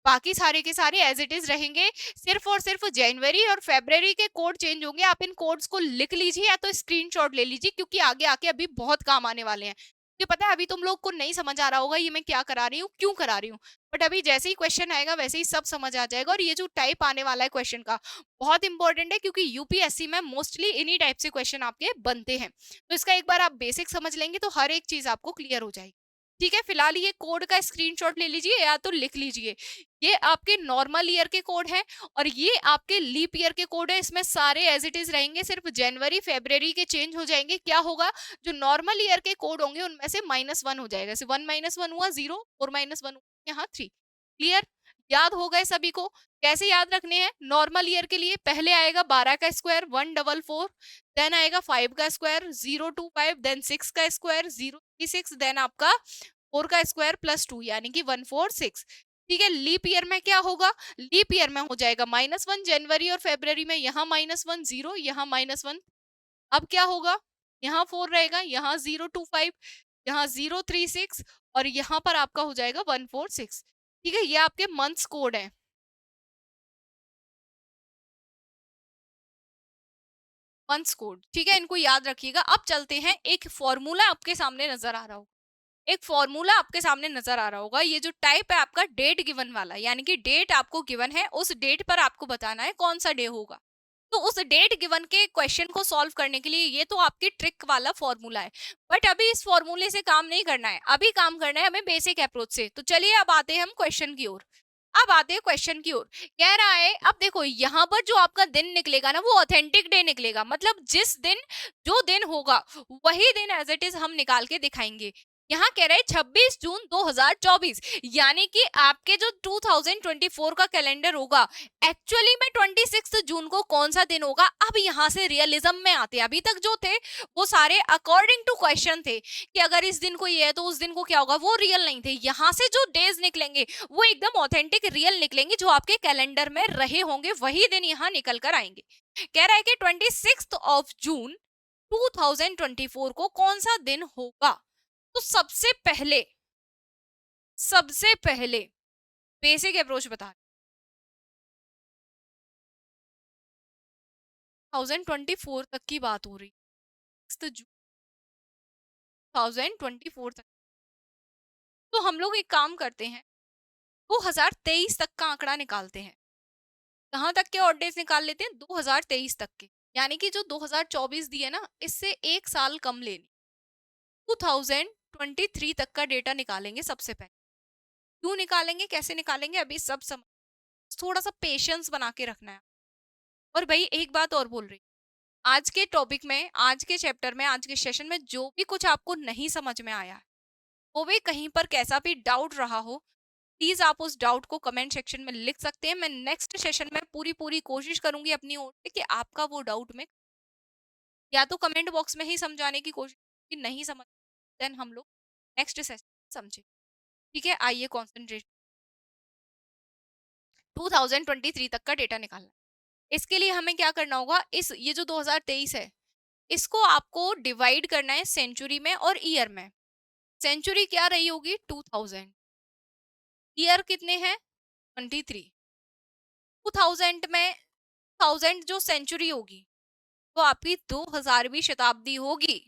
बाकी सारे के सारे एज इट इज रहेंगे। सिर्फ और सिर्फ जनवरी और फेब्रवरी के कोड चेंज होंगे। आप इन कोड्स को लिख लीजिए या तो स्क्रीनशॉट ले लीजिए, क्योंकि आगे आके अभी बहुत काम आने वाले हैं। मुझे पता है अभी तुम लोग को नहीं समझ आ रहा होगा ये मैं क्या करा रही हूँ, क्यों करा रही हूँ, बट अभी जैसे ही क्वेश्चन आएगा वैसे ही सब समझ आ जाएगा। और ये जो टाइप आने वाला है क्वेश्चन का, बहुत इंपॉर्टेंट है, क्योंकि यूपीएससी में मोस्टली इन्हीं टाइप से क्वेश्चन आपके बनते हैं। तो इसका एक बार आप बेसिक समझ लेंगे तो हर एक चीज आपको क्लियर हो जाएगी। ठीक है, फिलहाल ये कोड का स्क्रीनशॉट ले लीजिए या तो लिख लीजिए। ये आपके नॉर्मल ईयर के कोड हैं, और ये आपके लीप ईयर के कोड है। इसमें सारे एज इट इज रहेंगे, सिर्फ जनवरी फरवरी के चेंज हो जाएंगे। क्या होगा? जो नॉर्मल ईयर के कोड होंगे उनमें से -1 हो जाएगा। जैसे 1 -1 हुआ 0, और -1 यहाँ 3। क्लियर? याद हो गए सभी को? कैसे याद रखने हैं? नॉर्मल ईयर के लिए पहले आएगा 12 का स्क्वायर 144, देन आएगा 5 का स्क्वायर 025, देन 6 का स्क्वायर 036, देन आपका 4 का स्क्वायर प्लस 2 यानी कि 146। ठीक है, लीप ईयर में क्या होगा? लीप ईयर में हो जाएगा -1 जनवरी और फरवरी में, यहाँ -1 0, यहाँ -1। अब क्या होगा? यहाँ 4 रहेगा, यहाँ 025, यहाँ 036, और यहाँ पर आपका हो जाएगा 146। ठीक है, ये आपके मंथ्स कोड है। मंथ्स कोड, ठीक है, इनको याद रखिएगा। अब चलते हैं, एक फॉर्मूला आपके सामने नजर आ रहा होगा, एक फॉर्मूला आपके सामने नजर आ रहा होगा। ये जो टाइप है आपका डेट गिवन वाला, यानी कि डेट आपको गिवन है, उस डेट पर आपको बताना है कौन सा डे होगा। तो उस डेट गिवन के क्वेश्चन को सॉल्व करने के लिए ये तो आपकी ट्रिक वाला फॉर्मूला है, बट अभी इस फॉर्मूले से काम नहीं करना है, अभी काम करना है हमें बेसिक अप्रोच से। तो चलिए अब आते हैं हम क्वेश्चन की ओर। अब आते हैं क्वेश्चन की ओर। कह रहा है, अब देखो यहाँ पर जो आपका दिन निकलेगा ना, वो ऑथेंटिक डे निकलेगा, मतलब जिस दिन जो दिन होगा वही दिन एज इट इज हम निकाल के दिखाएंगे। यहाँ कह रहे हैं 26 जून 2024, यानी कि आपके जो 2024 का कैलेंडर होगा, एक्चुअली में 26 जून को कौन सा दिन होगा। अब यहाँ से रियलिज्म में आते हैं। अभी तक जो थे वो सारे अकॉर्डिंग टू क्वेश्चन थे कि अगर इस दिन को ये है तो उस दिन को क्या होगा, वो रियल नहीं थे। यहाँ से जो डेज निकलेंगे वो एकदम ऑथेंटिक रियल निकलेंगे, जो आपके कैलेंडर में रहे होंगे वही दिन यहाँ निकल कर आएंगे। कह रहा है कि 26 जून 2024 को कौन सा दिन होगा। तो सबसे पहले बेसिक अप्रोच बता, 2024 तक की बात हो रही, 2024 तक। तो हम लोग एक काम करते हैं, 2023 तक का आंकड़ा निकालते हैं। कहाँ तक के ऑड डेज निकाल लेते हैं? 2023 तक के, यानी कि जो 2024 दिए ना, इससे एक साल कम लेनी। 2023 तक का डेटा निकालेंगे सबसे पहले। क्यों निकालेंगे, कैसे निकालेंगे, अभी सब समझ, थोड़ा सा पेशेंस बना के रखना है। और भाई एक बात और बोल रही, आज के टॉपिक में, आज के चैप्टर में, आज के सेशन में जो भी कुछ आपको नहीं समझ में आया, वो भी कहीं पर कैसा भी डाउट रहा हो, प्लीज आप उस डाउट को कमेंट सेक्शन में लिख सकते हैं। मैं नेक्स्ट सेशन में पूरी कोशिश करूंगी अपनी ओर से कि आपका वो डाउट में या तो कमेंट बॉक्स में ही समझाने की कोशिश कि नहीं समझ, देन हम लोग नेक्स्ट सेशन समझे। ठीक है, आइए कॉन्सेंट्रेट 2023 तक का डेटा निकालना है। इसके लिए हमें क्या करना होगा, इस ये जो 2023 है इसको आपको डिवाइड करना है सेंचुरी में और ईयर में। सेंचुरी क्या रही होगी 2000, ईयर कितने हैं 23। 2000 में 1000 जो सेंचुरी होगी वो आपकी 2000वीं शताब्दी होगी।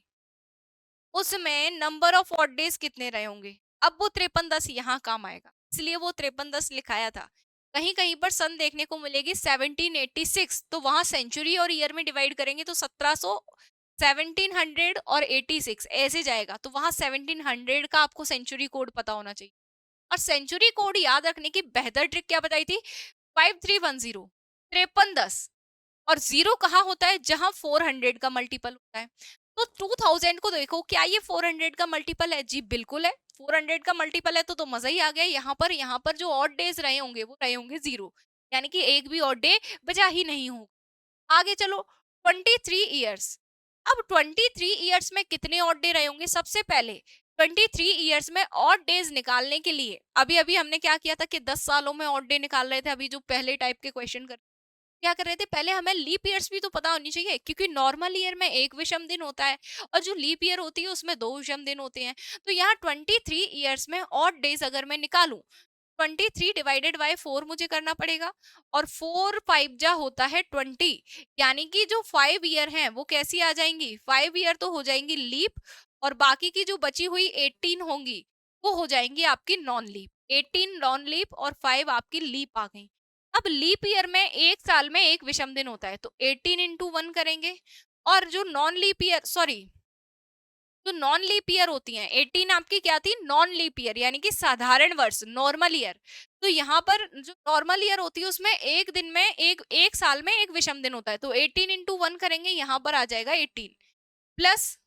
उसमें नंबर ऑफ ऑड डेज कितने रहे होंगे, अब वो 5310 यहाँ काम आएगा, इसलिए वो 5310 लिखाया था। कहीं कहीं पर सन देखने को मिलेगी 1786, तो वहां सेंचुरी और ईयर में डिवाइड करेंगे तो 1700 1700 और 86 ऐसे जाएगा, तो वहां 1700 का आपको सेंचुरी कोड पता होना चाहिए। और सेंचुरी कोड याद रखने की बेहतर ट्रिक क्या बताई थी, 5310 5310, और जीरो कहाँ होता है, जहां 400 का मल्टीपल होता है। तो 2000 को देखो, क्या ये 400 का मल्टीपल है, जी बिल्कुल है, 400 का मल्टीपल है, तो मजा ही आ गया। यहाँ पर जो ऑड डेज रहे होंगे वो रहे होंगे जीरो, यानी कि एक भी ऑड डे बचा ही नहीं होगा। आगे चलो 23 ईयर्स, अब 23 ईयर्स में कितने ऑड डे रहे होंगे, सबसे पहले 23 ईयर्स में ऑड डेज निकालने के लिए अभी अभी हमने क्या किया था कि 10 सालों में ऑड डे निकाल रहे थे। अभी जो पहले टाइप के क्वेश्चन कर क्या कर रहे थे, पहले हमें लीप ईयर्स भी तो पता होनी चाहिए, क्योंकि नॉर्मल ईयर में एक विषम दिन होता है और जो लीप ईयर होती है उसमें दो विषम दिन होते हैं। तो यहाँ 23 ईयर्स में ऑड डेज अगर मैं निकालूं, 23 डिवाइडेड बाय 4 मुझे करना पड़ेगा, और 4 5 जा होता है 20, यानी कि जो 5 ईयर हैं वो कैसी आ जाएंगी, 5 ईयर तो हो जाएंगी लीप, और बाकी की जो बची हुई 18 होंगी वो हो जाएंगी आपकी नॉन लीप। 18 नॉन लीप और 5 आपकी लीप आ गई। अब लीप ईयर में एक साल में एक विषम दिन होता है, तो 18 इंटू 1 करेंगे, और जो नॉन लीप ईयर सॉरी जो नॉन लीप ईयर होती हैं 18 आपकी क्या थी, नॉन लीप ईयर यानी कि साधारण वर्ष नॉर्मल ईयर। तो यहाँ पर जो नॉर्मल ईयर होती है उसमें एक दिन में एक साल में एक विषम दिन होता है, तो 18 इंटू 1 करेंगे, यहाँ पर आ जाएगा 18 प्लस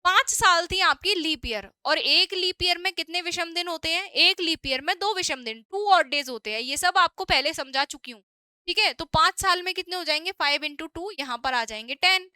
5 साल थी आपकी लीप ईयर, और एक लीप ईयर में कितने विषम दिन होते हैं, एक लीप ईयर में दो विषम दिन, 2 ऑड डेज होते हैं। ये सब आपको पहले समझा चुकी हूँ। ठीक है, तो 5 साल में कितने हो जाएंगे, 5 इंटू 2, यहाँ पर आ जाएंगे 10,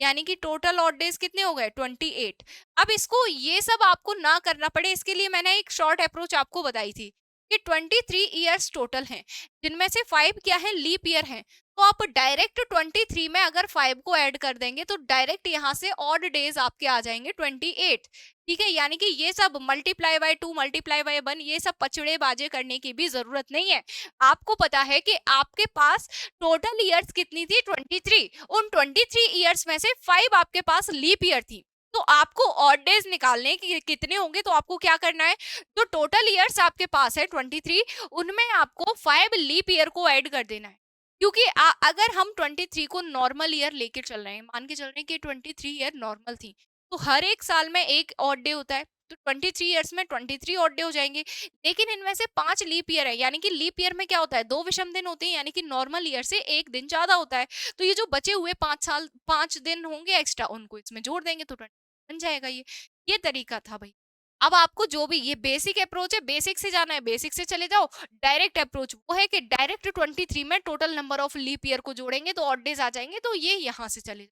यानी कि टोटल ऑड डेज कितने हो गए 28। अब इसको ये सब आपको ना करना पड़े, इसके लिए मैंने एक शॉर्ट अप्रोच आपको बताई थी कि 23 ईयर्स टोटल हैं, जिनमें से 5 क्या है, लीप ईयर हैं। तो आप डायरेक्ट 23 में अगर 5 को ऐड कर देंगे तो डायरेक्ट यहाँ से ऑड डेज आपके आ जाएंगे 28। ठीक है, यानी कि ये सब मल्टीप्लाई बाय 2 मल्टीप्लाई बाय 1 ये सब पचड़े बाजे करने की भी जरूरत नहीं है। आपको पता है कि आपके पास टोटल ईयर्स कितनी थी 23, उन 23 ईयर्स में से 5 आपके पास लीप ईयर थी। तो आपको ऑड डेज निकालने के कितने होंगे, तो आपको क्या करना है, जो टोटल ईयर्स आपके पास है 23, उनमें आपको 5 लीप ईयर को ऐड कर देना है। क्योंकि अगर हम 23 को नॉर्मल ईयर लेके चल रहे हैं, मान के चल रहे हैं कि 23 ईयर नॉर्मल थी, तो हर एक साल में एक ऑड डे होता है, तो 23 ईयर्स में 23 ऑड डे हो जाएंगे। लेकिन इनमें से 5 लीप ईयर है, यानी कि लीप ईयर में क्या होता है, दो विषम दिन होते हैं, यानी कि नॉर्मल ईयर से एक दिन ज्यादा होता है। तो ये जो बचे हुए 5 दिन होंगे एक्स्ट्रा, उनको इसमें जोड़ देंगे तो 20 बन जाएगा। ये तरीका था भाई। अब आपको जो भी ये बेसिक अप्रोच है, बेसिक से जाना है, बेसिक से चले जाओ। डायरेक्ट अप्रोच वो है कि डायरेक्ट 23 में total number of leap year को जोड़ेंगे तो ऑड डेज आ जाएंगे, तो ये यहाँ से चले,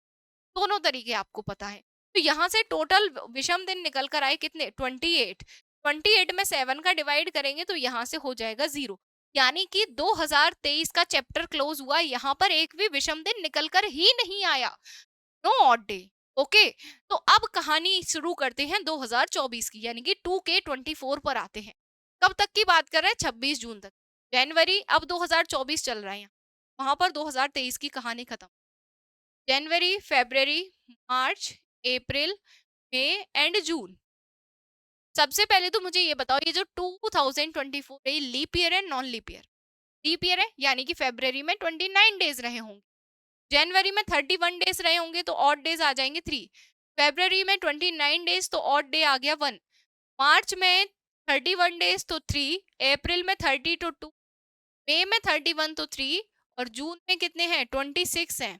दोनों तरीके आपको पता है। तो यहाँ से टोटल विषम दिन निकल कर आए कितने 28, 28 में 7 का डिवाइड करेंगे तो यहाँ से हो जाएगा 0, यानी कि 2023 का चैप्टर क्लोज हुआ। यहाँ पर एक भी विषम दिन निकल कर ही नहीं आया, नो ऑड डे। ओके, तो अब कहानी शुरू करते हैं 2024 की, यानी कि 2K24 पर आते हैं। कब तक की बात कर रहे हैं, 26 जून तक, जनवरी, अब 2024 चल रहा है, वहां पर 2023 की कहानी खत्म। जनवरी, फरवरी, मार्च, अप्रैल, मई एंड जून। सबसे पहले तो मुझे ये बताओ, ये जो 2024 है, लीप ईयर है non leap year, leap year है यानी कि फरवरी में 29 डेज रहे होंगे, जनवरी में 31 डेज रहे होंगे तो ऑड डेज आ जाएंगे 3, फरवरी में 29 डेज तो ऑड डे आ गया 1, मार्च में 31 डेज तो 3, अप्रैल में 30 तो 2, मई में 31 तो 3, और जून में कितने हैं 26 हैं।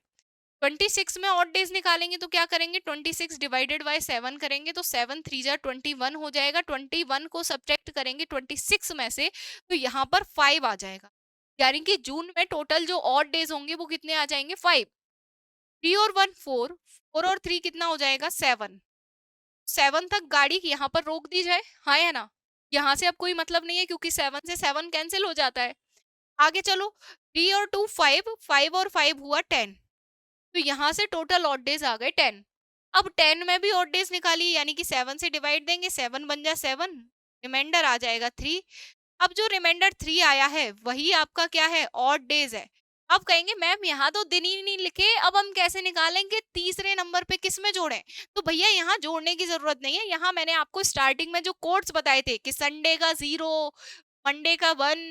26 में ऑड डेज निकालेंगे तो क्या करेंगे, 26 डिवाइडेड बाय 7 करेंगे तो 7 3 जा 21 हो जाएगा। 21 को सब्ट्रैक्ट करेंगे 26 में से तो यहाँ पर 5 आ जाएगा। यानी कि जून में टोटल जो ऑड डेज होंगे वो कितने आ जाएंगे, 5। 3 और 1 4, 4 और 3 कितना हो जाएगा, 7। 7 तक गाड़ी यहाँ पर रोक दी जाए, हाँ या ना। यहाँ से अब कोई मतलब नहीं है क्योंकि 7 से 7 कैंसिल हो जाता है। आगे चलो, 3 और 2 5, 5 और 5 हुआ 10। तो यहाँ से टोटल ऑड डेज आ गए 10। अब 10 में भी ऑड डेज निकालिए, यानी कि 7 से डिवाइड देंगे, 7 बन जा 7, रिमाइंडर आ जाएगा 3। अब जो रिमाइंडर 3 आया है वही आपका क्या है, ऑड डेज है। अब कहेंगे मैम यहाँ तो दिन ही नहीं लिखे, अब हम कैसे निकालेंगे, तीसरे नंबर पे किस में जोड़ें। तो भैया यहाँ जोड़ने की जरूरत नहीं है, यहाँ मैंने आपको स्टार्टिंग में जो कोड्स बताए थे कि संडे का 0, मंडे का 1,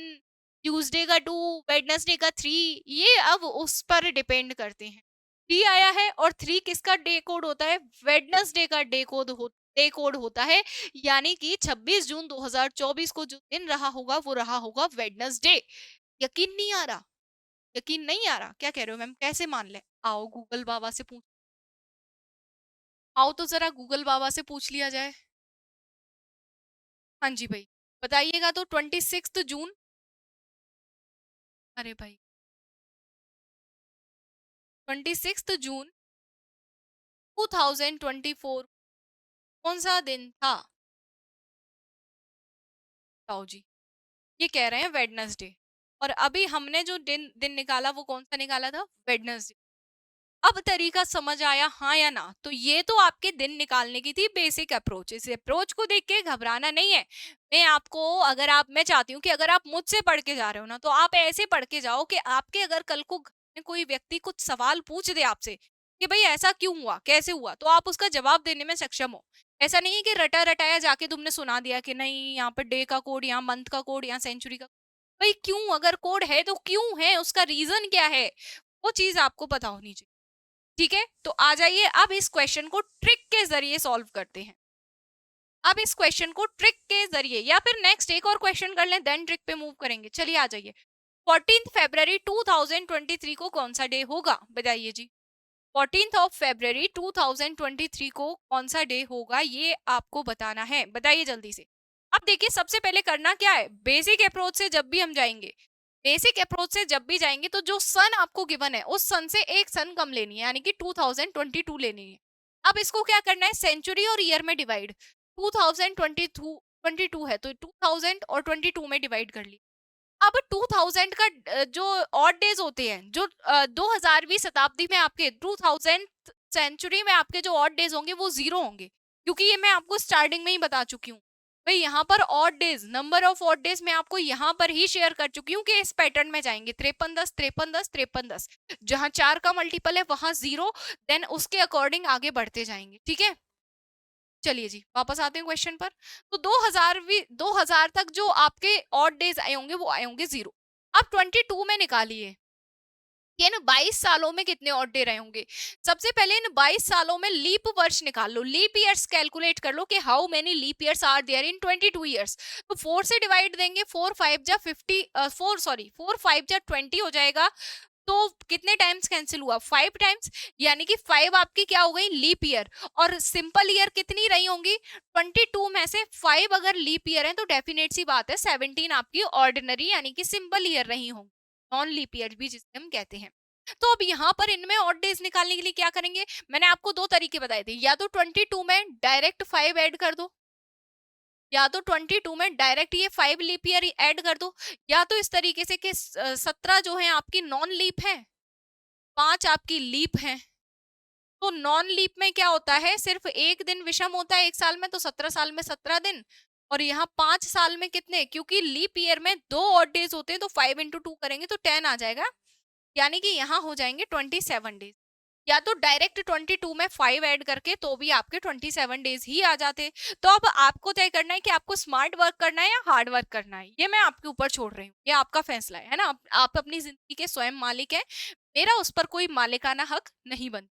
ट्यूसडे का 2, वेडनेसडे का 3, ये अब उस पर डिपेंड करते हैं। 3 आया है और 3 किसका डे कोड होता है, वेडनेसडे का डे कोड होता है। यानी कि 26 जून 2024 को जो दिन रहा होगा वो रहा होगा वेडनेसडे। यकीन नहीं आ रहा, यकीन नहीं आ रहा, क्या कह रहे हो मैम, कैसे मान ले, आओ गूगल बाबा से पूछ, आओ तो जरा गूगल बाबा से पूछ लिया जाए। हाँ जी भाई, बताइएगा तो 26 जून, अरे भाई 26 जून 2024 कौन सा दिन था, बताओ जी। ये कह रहे हैं वेडनेसडे, और अभी हमने जो दिन दिन निकाला वो कौन सा निकाला था, वेडनेसडे। अब तरीका समझ आया, हाँ या ना। तो ये तो आपके दिन निकालने की थी बेसिक अप्रोच। इस अप्रोच को देख के घबराना नहीं है। मैं आपको, अगर आप, मैं चाहती हूँ कि अगर आप मुझसे पढ़ के जा रहे हो ना, तो आप ऐसे पढ़ के जाओ कि आपके अगर कल को घर में कोई व्यक्ति कुछ सवाल पूछ दे आपसे कि भाई ऐसा क्यों हुआ, कैसे हुआ, तो आप उसका जवाब देने में सक्षम हो। ऐसा नहीं है कि रटा रटाया जाके तुमने सुना दिया कि नहीं यहाँ पर डे का कोड, यहाँ मंथ का कोड, यहाँ सेंचुरी का। भाई क्यों, अगर कोड है तो क्यों है, उसका रीजन क्या है, वो चीज आपको पता होनी चाहिए। ठीक है, तो आ जाइए अब इस क्वेश्चन को ट्रिक के जरिए सॉल्व करते हैं। अब इस क्वेश्चन को ट्रिक के जरिए, या फिर नेक्स्ट एक और क्वेश्चन कर लें देन ट्रिक पे मूव करेंगे। चलिए आ जाइए। 14 फरवरी 2023 को कौन सा डे होगा, बताइए जी। 14 फरवरी 2023 को कौन सा डे होगा, ये आपको बताना है, बताइए जल्दी से। अब देखिए सबसे पहले करना क्या है, बेसिक अप्रोच से जब भी हम जाएंगे, बेसिक अप्रोच से जब भी जाएंगे तो जो सन आपको गिवन है उस सन से एक सन कम लेनी है, यानी कि 2022 लेनी है। अब इसको क्या करना है, सेंचुरी और ईयर में डिवाइड। 2022 है तो 2000 और 22 में डिवाइड कर ली। अब 2000 का जो ऑड डेज होते हैं, जो 2000वीं शताब्दी में आपके 2000 सेंचुरी में आपके जो ऑड डेज होंगे वो 0 होंगे, क्योंकि ये मैं आपको स्टार्टिंग में ही बता चुकी हूँ। भाई यहाँ पर odd days, number of odd days मैं आपको यहाँ पर ही शेयर कर चुकी हूँ कि इस पैटर्न में जाएंगे 53 10 53 10 53 10, जहां 4 का मल्टीपल है वहां 0, देन उसके अकॉर्डिंग आगे बढ़ते जाएंगे। ठीक है, चलिए जी वापस आते हैं क्वेश्चन पर। तो 2000 तक जो आपके ऑड डेज आए होंगे वो आए होंगे 0। अब 22 में निकालिए कि इन 22 सालों में कितने ऑड डे रहे होंगे। सबसे पहले इन 22 सालों में लीप वर्ष निकाल लो, लीप ईयर्स कैलकुलेट कर लो कि how many leap years are there in 22 years. तो 4 से डिवाइड देंगे, 4 5 जा 50, 4 5 जा 20 हो जाएगा। तो कितने टाइम्स कैंसिल हुआ, 5 टाइम्स, यानी कि 5 आपकी क्या हो गई, लीप ईयर। और सिंपल ईयर कितनी रही होंगी, 22 में से 5 अगर लीप ईयर है तो डेफिनेट सी बात है 17 आपकी ऑर्डिनरी यानी कि सिंपल ईयर रही होंगी, नॉन लीप ईयर भी जिसे हम कहते हैं। तो अब यहाँ पर इनमें ऑड डेज निकालने के लिए क्या करेंगे, मैंने आपको दो तरीके बताए थे, या तो 22 में डायरेक्ट 5 ऐड कर दो, या तो 22 में डायरेक्ट ये 5 लीप ईयर ऐड कर दो, या तो इस तरीके से कि 17 जो है आपकी नॉन लीप है, 5 आपकी लीप है। तो नॉन लीप में क्या होता है, सिर्फ एक दिन विषम होता है एक साल में, तो 17 साल में 17 दिन, और यहाँ 5 साल में कितने, क्योंकि लीप ईयर में 2 ऑड डेज होते हैं तो 5 इंटू 2 करेंगे तो 10 आ जाएगा, यानी कि यहाँ हो जाएंगे 27 डेज। या तो डायरेक्ट 22 में 5 ऐड करके तो भी आपके 27 डेज ही आ जाते। तो अब आपको तय करना है कि आपको स्मार्ट वर्क करना है या हार्ड वर्क करना है, ये मैं आपके ऊपर छोड़ रही हूँ, ये आपका फैसला है ना। आप अपनी जिंदगी के स्वयं मालिक हैं, मेरा उस पर कोई मालिकाना हक नहीं बनता।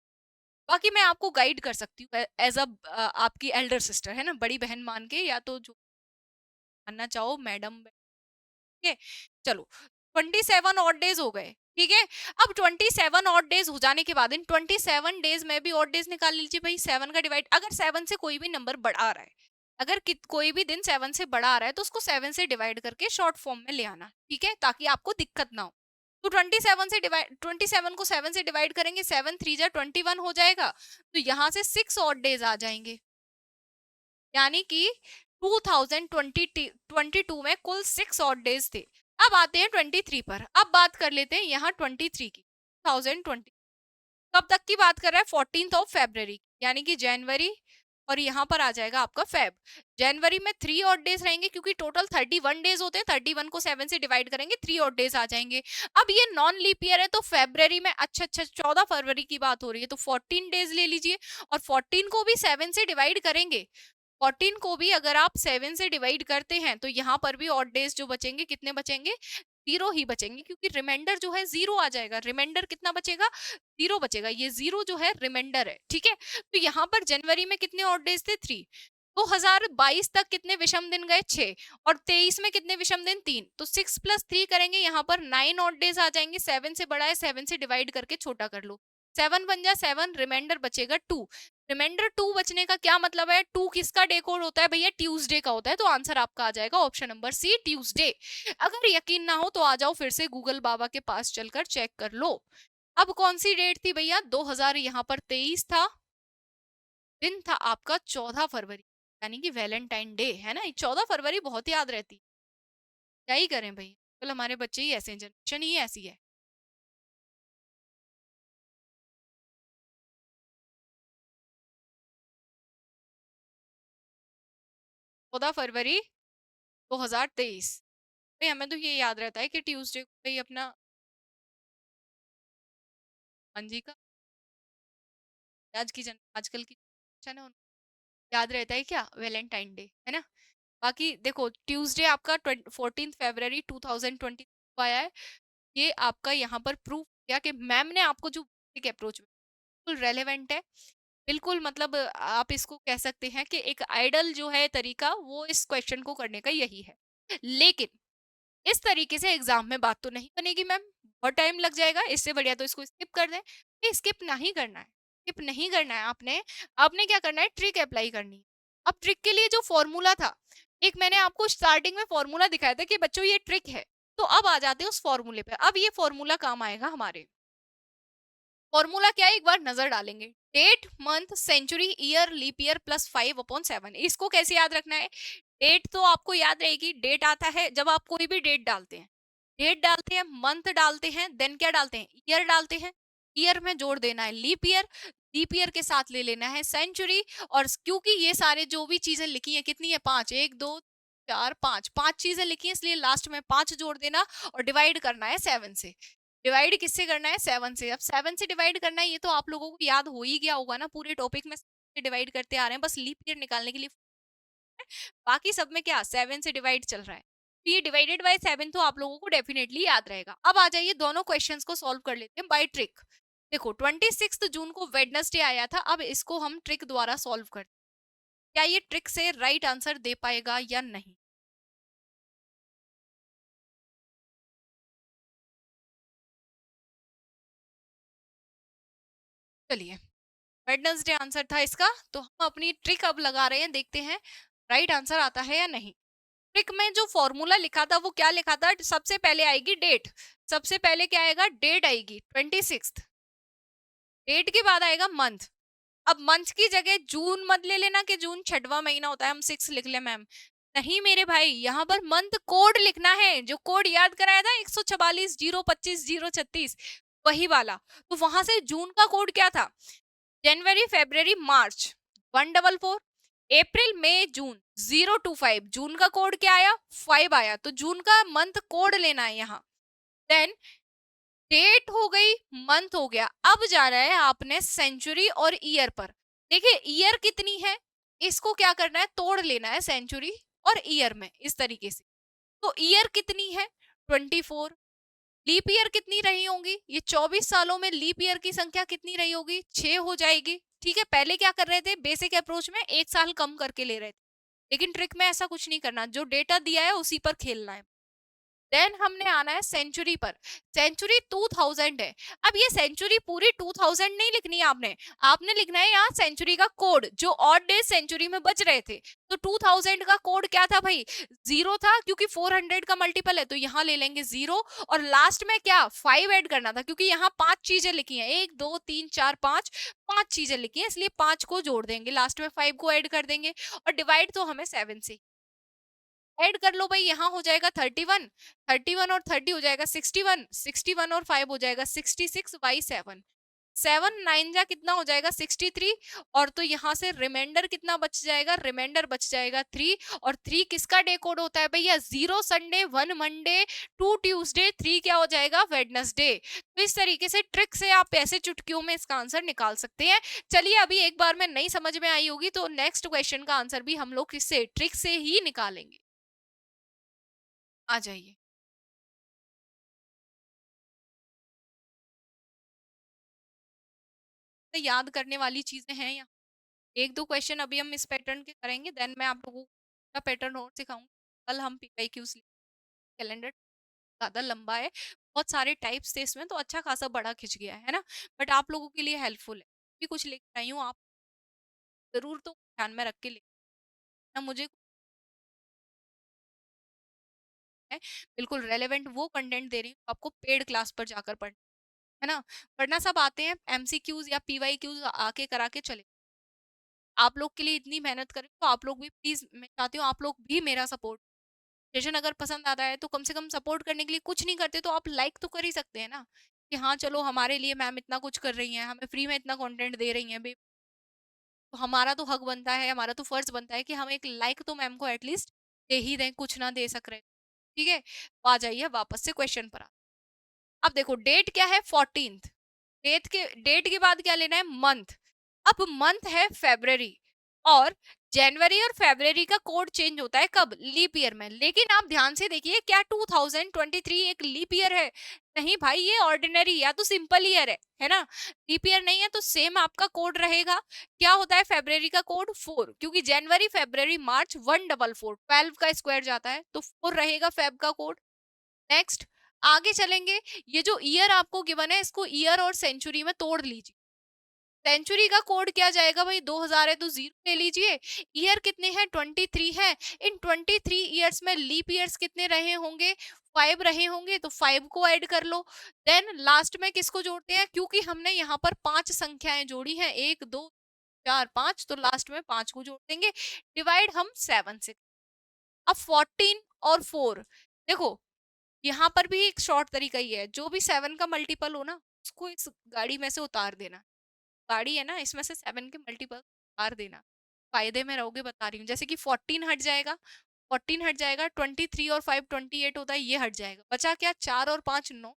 बाकी मैं आपको गाइड कर सकती हूँ एज अ आपकी एल्डर सिस्टर है ना, बड़ी बहन मान के, या तो जो मानना चाहो मैडम। ठीक है, चलो। 27 ऑड डेज हो गए, ठीक है। अब 27 ऑड डेज हो जाने के बाद इन 27 डेज में भी ऑड डेज निकाल लीजिए भाई, 7 का डिवाइड, अगर 7 से कोई भी नंबर बढ़ा आ रहा है, अगर कोई भी दिन 7 से बड़ा आ रहा है तो उसको 7 से डिवाइड करके शॉर्ट फॉर्म में ले आना, ठीक है, ताकि आपको दिक्कत ना हो। तो 27 को 7 से डिवाइड करेंगे, 7 3 जा 21 हो जाएगा, तो यहाँ से 6 ऑड डेज आ जाएंगे, यानी कि 2022 में कुल 6 ऑड डेज थे। अब आते हैं 23 पर, अब बात कर लेते हैं यहाँ 23 की, 2020 कब तक की बात कर रहा है, 14 यानी कि जनवरी, और यहाँ पर आ जाएगा आपका फेब। जनवरी में 3 ऑड डेज रहेंगे, क्योंकि टोटल 31 डेज होते हैं, 31 को 7 से डिवाइड करेंगे, 3 ऑड डेज आ जाएंगे। अब ये नॉन लीप ईयर है तो फेब्रवरी में, अच्छा 14 फरवरी की बात हो रही है, तो 14 डेज ले लीजिए, और 14 को भी 7 से डिवाइड करेंगे, 14 को भी अगर आप 7 से डिवाइड करते हैं तो यहाँ पर भी ऑड डेज जो बचेंगे, कितने बचेंगे, 0 ही बचेंगे, क्योंकि रिमाइंडर जो है 0 आ जाएगा, रिमाइंडर कितना बचेगा, 0 बचेगा, ये 0 जो है रिमाइंडर है, ठीक है। तो यहाँ पर जनवरी में कितने ऑड डेज थे, 3, 2022 तक कितने विषम दिन गए, 6, और 23 में कितने विषम दिन, 3, तो 6 + 3 करेंगे, यहाँ पर 9 ऑड डेज आ जाएंगे, 7 से बड़ा है, 7 से डिवाइड करके छोटा कर लो, 7 बन जा 7, रिमाइंडर बचेगा 2, रिमाइंडर 2 बचने का क्या मतलब है, 2 किसका डे कोड होता है भैया, ट्यूसडे का होता है, तो आंसर आपका आ जाएगा ऑप्शन नंबर सी, ट्यूसडे। अगर यकीन ना हो तो आ जाओ फिर से गूगल बाबा के पास चलकर चेक कर लो। अब कौन सी डेट थी भैया, 2000 यहाँ पर 23 था, दिन था आपका 14 फरवरी, यानी कि वैलेंटाइन डे है ना, 14 फरवरी बहुत याद रहती, क्या ही करें भाई, कल हमारे बच्चे ही ऐसे, जनरेशन ही ऐसी है। 14 फरवरी 2023, भाई हमें तो ये याद रहता है कि ट्यूसडे को भाई अपना मंजी का, आज की आजकल की जनरेशन है, याद रहता है क्या, वैलेंटाइन डे है ना। बाकी देखो ट्यूसडे आपका 14 फरवरी 2020 को आया है, ये आपका यहाँ पर प्रूफ किया कि मैम ने आपको जो बेसिक अप्रोच बिल्कुल रेलेवेंट है, बिल्कुल मतलब आप इसको कह सकते हैं कि एक आइडल जो है तरीका वो इस क्वेश्चन को करने का यही है। लेकिन इस तरीके से एग्जाम में बात तो नहीं बनेगी मैम, बहुत टाइम लग जाएगा, इससे बढ़िया तो इसको स्किप कर दें। ये स्किप नहीं करना है, स्किप नहीं करना है आपने, आपने क्या करना है, ट्रिक अप्लाई करनी है। अब ट्रिक के लिए जो फॉर्मूला था, एक मैंने आपको स्टार्टिंग में फॉर्मूला दिखाया था कि बच्चों ये ट्रिक है, तो अब आ जाते हैं उस फॉर्मूले पे। अब ये फॉर्मूला काम आएगा हमारे, फॉर्मूला क्या है एक बार नजर डालेंगे, date month century year leap year plus 5/7, इसको कैसे याद रखना है, डेट तो आपको याद रहेगी, डेट आता है जब आप कोई भी डेट डालते हैं, डेट डालते हैं, मंथ डालते हैं, देन क्या डालते हैं, ईयर डालते हैं, ईयर में जोड़ देना है लीप ईयर, लीप ईयर के साथ ले लेना है सेंचुरी, और क्योंकि ये सारे जो भी चीजें लिखी है कितनी है, 5, 1 2 4 5, 5 चीजें लिखी है, इसलिए लास्ट में 5 जोड़ देना, और डिवाइड करना है 7 से। डिवाइड किससे करना है, 7 से। अब 7 से डिवाइड करना है, ये तो आप लोगों को याद हो ही गया होगा ना, पूरे टॉपिक में डिवाइड करते आ रहे हैं, बस लीप ईयर निकालने के लिए, बाकी सब में क्या 7 से डिवाइड चल रहा है, तो ये डिवाइडेड बाय 7 तो आप लोगों को डेफिनेटली याद रहेगा। अब आ जाइए दोनों क्वेश्चंस को सॉल्व कर लेते हैं बाय ट्रिक। देखो 26 जून को वेडनेसडे आया था, अब इसको हम ट्रिक द्वारा सॉल्व करते हैं, क्या ये ट्रिक से राइट आंसर दे पाएगा या नहीं। चलिए, वेडनेसडे आंसर था इसका, तो हम अपनी ट्रिक अब लगा रहे हैं, देखते हैं राइट आंसर आता है या नहीं। ट्रिक में जो फॉर्मूला लिखा था वो क्या लिखा था, सबसे पहले आएगी डेट, सबसे पहले क्या आएगा, डेट आएगी 26, डेट के बाद आएगा मंथ। अब मंथ की जगह जून मत ले लेना कि जून 6वां महीना होता है, हम 6 लिख ले मैम, नहीं मेरे भाई, यहाँ पर मंथ कोड लिखना है, जो कोड याद कराया था 144 025 036, वही वाला। तो वहां से जून का कोड क्या था, जनवरी फेब्रवरी मार्च 144, अप्रैल मई जून 025, जून का कोड क्या आया, 5 आया, तो जून का मंथ कोड लेना है यहाँ। देन डेट हो गई, मंथ हो गया, अब जा रहा है आपने सेंचुरी और ईयर पर। देखिए ईयर कितनी है, इसको क्या करना है, तोड़ लेना है सेंचुरी और ईयर में इस तरीके से। तो ईयर कितनी है, 24, लीप ईयर कितनी रही होंगी, ये 24 सालों में लीप ईयर की संख्या कितनी रही होगी, 6 हो जाएगी, ठीक है। पहले क्या कर रहे थे, बेसिक अप्रोच में 1 साल कम करके ले रहे थे, लेकिन ट्रिक में ऐसा कुछ नहीं करना, जो डेटा दिया है उसी पर खेलना है। देन हमने आना है सेंचुरी पर। सेंचुरी 2000 है। अब ये सेंचुरी पूरी 2000 नहीं लिखनी है आपने, आपने लिखना है यहाँ सेंचुरी का कोड, जो ऑड डेज सेंचुरी में बच रहे थे। तो 2000 का कोड क्या था भाई, 0 था, क्योंकि 400 का मल्टीपल है तो यहाँ ले लेंगे 0। और लास्ट में क्या 5 ऐड करना था, क्योंकि यहाँ 5 चीजें लिखी हैं, 1 2 3 4 5, 5 चीजें लिखी हैं, इसलिए 5 को जोड़ देंगे, लास्ट में 5 को ऐड कर देंगे। और डिवाइड तो हमें 7 से ऐड कर लो भाई, यहाँ हो जाएगा 31, 31 और 30 हो जाएगा 61, 61 और 5 हो जाएगा 66 बाई 7, 7 9 जा कितना हो जाएगा 63। और तो यहाँ से रिमाइंडर कितना बच जाएगा, रिमाइंडर बच जाएगा 3। और 3 किसका डे कोड होता है भैया, 0 संडे, 1 मंडे, 2 ट्यूसडे, 3 क्या हो जाएगा वेडनेसडे। तो इस तरीके से ट्रिक से आप ऐसे चुटकियों में इसका आंसर निकाल सकते हैं। चलिए अभी एक बार में नहीं समझ में आई होगी तो नेक्स्ट क्वेश्चन का आंसर भी हम लोग किससे, ट्रिक से ही निकालेंगे। आ जाइए। तो याद करने वाली चीजें हैं यहाँ, एक दो क्वेश्चन अभी हम इस पैटर्न के करेंगे, देन मैं आप लोगों का पैटर्न और सिखाऊंगी। कल हम पीवाईक्यूज, कैलेंडर ज्यादा लंबा है, बहुत सारे टाइप्स थे इसमें तो अच्छा खासा बड़ा खिंच गया है ना, बट आप लोगों के लिए हेल्पफुल है भी कुछ लेकर आई हूँ, आप जरूर तो ध्यान में रख के ले ना, मुझे है बिल्कुल रेलेवेंट वो कंटेंट दे रही हूँ आपको पेड क्लास पर जाकर पढ़, है ना। वरना सब आते हैं एमसीक्यूज या पीवाईक्यूज आके करा के चले, आप लोग के लिए इतनी मेहनत करें तो आप लोग भी प्लीज, मैं चाहती हूँ आप लोग भी मेरा सपोर्ट, सेशन अगर पसंद आता है तो कम से कम सपोर्ट करने के लिए कुछ नहीं करते तो आप लाइक तो कर ही सकते हैं ना, कि हाँ चलो हमारे लिए मैम इतना कुछ कर रही हैं, हमें फ्री में इतना कंटेंट दे रही हैं तो हमारा तो हक बनता है, हमारा तो फर्ज बनता है कि हम एक लाइक तो मैम को एटलीस्ट दे ही दें, कुछ ना दे सक रहे। ठीक है, तो आ जाइए वापस से क्वेश्चन पर। अब देखो डेट क्या है 14th, डेट के बाद क्या लेना है मंथ। अब मंथ है फेब्रवरी, और जनवरी और फेब्रवरी का कोड चेंज होता है कब, लीप ईयर में। लेकिन आप ध्यान से देखिए क्या 2023 एक लीप ईयर है, नहीं भाई ये ऑर्डिनरी या तो सिंपल ईयर है ना, लीप ईयर नहीं है। तो सेम आपका कोड रहेगा, क्या होता है फेब्रवरी का कोड 4, क्योंकि जनवरी फेब्रवरी मार्च 144, 12 का स्क्वायर जाता है तो 4 रहेगा फेब का कोड। नेक्स्ट आगे चलेंगे, ये जो ईयर आपको गिवन है इसको ईयर और सेंचुरी में तोड़ लीजिए। सेंचुरी का कोड क्या जाएगा भाई, 2000 है तो 0 ले लीजिए। ईयर कितने हैं 23 है, इन 23 ईयर्स में लीप ईयर्स कितने रहे होंगे, 5 रहे होंगे तो 5 को ऐड कर लो। देन लास्ट में किसको जोड़ते हैं, क्योंकि हमने यहाँ पर 5 संख्याएं जोड़ी हैं, 1 2 4 5, तो लास्ट में 5 को जोड़ देंगे, डिवाइड हम 7 से। अब 14 और 4 देखो, यहाँ पर भी एक शॉर्ट तरीका ही है, जो भी 7 का मल्टीपल हो ना उसको इस गाड़ी में से उतार देना, गाड़ी है ना इसमें से 7 के मल्टीपल उतार देना, फायदे में रहोगे बता रही हूँ। जैसे कि 14 हट जाएगा, 14 हट जाएगा, 23 और 5 28 होता है, ये हट जाएगा, बचा क्या 4 और 5 9,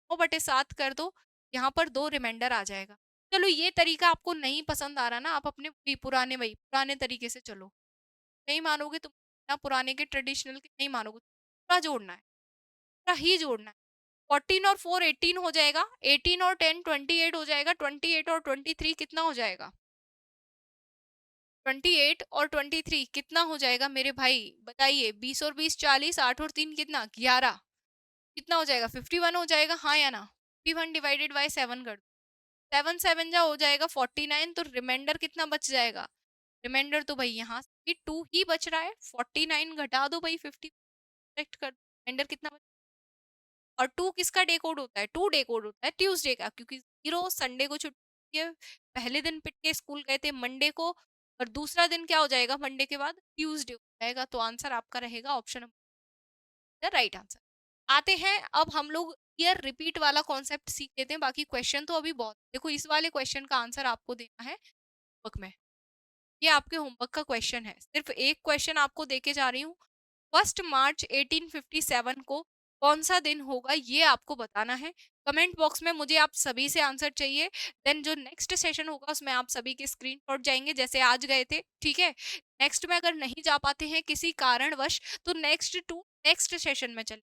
9/7 कर दो, यहाँ पर 2 रिमाइंडर आ जाएगा। चलो ये तरीका आपको नहीं पसंद आ रहा ना, आप अपने वही पुराने तरीके से चलो, नहीं मानोगे तुम ना, पुराने के ट्रेडिशनल के नहीं मानोगे, पूरा जोड़ना है, पूरा ही जोड़ना है। 14 और 4 18 हो जाएगा, 18 और 10 28 हो जाएगा, 28 और 23 कितना हो जाएगा, 28 और 23 कितना हो जाएगा मेरे भाई बताइए, 20 और 20 40, 8 और 3 कितना 11, कितना हो जाएगा 51 हो जाएगा, हाँ या ना। 51 डिवाइडेड बाय 7 कर दो, 7 7 जा हो जाएगा 49, तो रिमाइंडर कितना बच जाएगा, रिमाइंडर तो भाई यहाँ से 2 ही बच रहा है, 49 घटा दो भाई 50 करेक्ट कर दो, रिमाइंडर कितना बच। और 2 किसका डे कोड होता है, 2 डे कोड होता है ट्यूसडे का, क्योंकि 0 संडे को छुट्टी है, पहले दिन पिट के स्कूल गए थे मंडे को, और दूसरा दिन क्या हो जाएगा मंडे के बाद ट्यूसडे हो जाएगा, तो आंसर आपका रहेगा ऑप्शन द राइट आंसर। आते हैं अब हम लोग ईयर रिपीट वाला कॉन्सेप्ट सीख लेते हैं, बाकी क्वेश्चन तो अभी बहुत, देखो इस वाले क्वेश्चन का आंसर आपको देना है बुक में, ये आपके होमवर्क का क्वेश्चन है, सिर्फ एक क्वेश्चन आपको देके जा रही हूँ। 1 मार्च 1857 को कौन सा दिन होगा ये आपको बताना है, कमेंट बॉक्स में मुझे आप सभी से आंसर चाहिए। देन जो नेक्स्ट सेशन होगा उसमें आप सभी के स्क्रीनशॉट जाएंगे जैसे आज गए थे, ठीक है। नेक्स्ट में अगर नहीं जा पाते हैं किसी कारणवश तो नेक्स्ट सेशन में चले,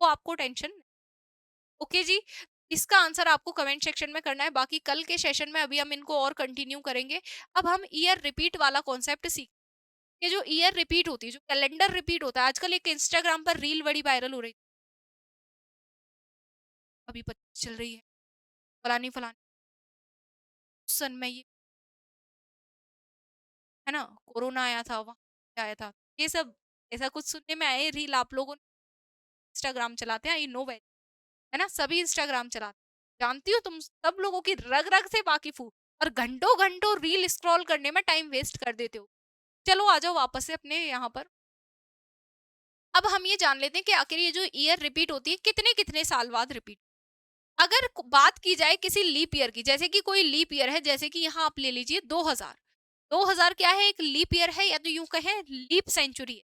वो आपको टेंशन, ओके जी। इसका आंसर आपको कमेंट सेक्शन में करना है, बाकी कल के सेशन में अभी हम इनको और कंटिन्यू करेंगे। अब हम ईयर रिपीट वाला कॉन्सेप्ट सीख, ये जो ईयर रिपीट होती है, जो कैलेंडर रिपीट होता है, आजकल एक इंस्टाग्राम पर रील बड़ी वायरल हो रही है, अभी 25 चल रही है, फलानी फलानी सन में ये है ना, कोरोना आया था, वहां आया था, ये सब ऐसा कुछ सुनने में आए। रील आप लोगों इंस्टाग्राम चलाते हैं, आई नो वेरी, है ना, सभी इंस्टाग्राम चलाते हैं। जानती हो तुम सब लोगों की रग रग से वाकिफ हूँ, और घंटों घंटों रील स्क्रॉल करने में टाइम वेस्ट कर देते हो। चलो आ जाओ वापस से अपने यहाँ पर। अब हम ये जान लेते हैं कि आखिर ये जो ईयर रिपीट होती है कितने कितने साल बाद रिपीट। अगर बात की जाए किसी लीप ईयर की, जैसे कि कोई लीप ईयर है, जैसे कि यहाँ आप ले लीजिए 2000। 2000 क्या है, एक लीप ईयर है, या तो यूं कहें लीप सेंचुरी है,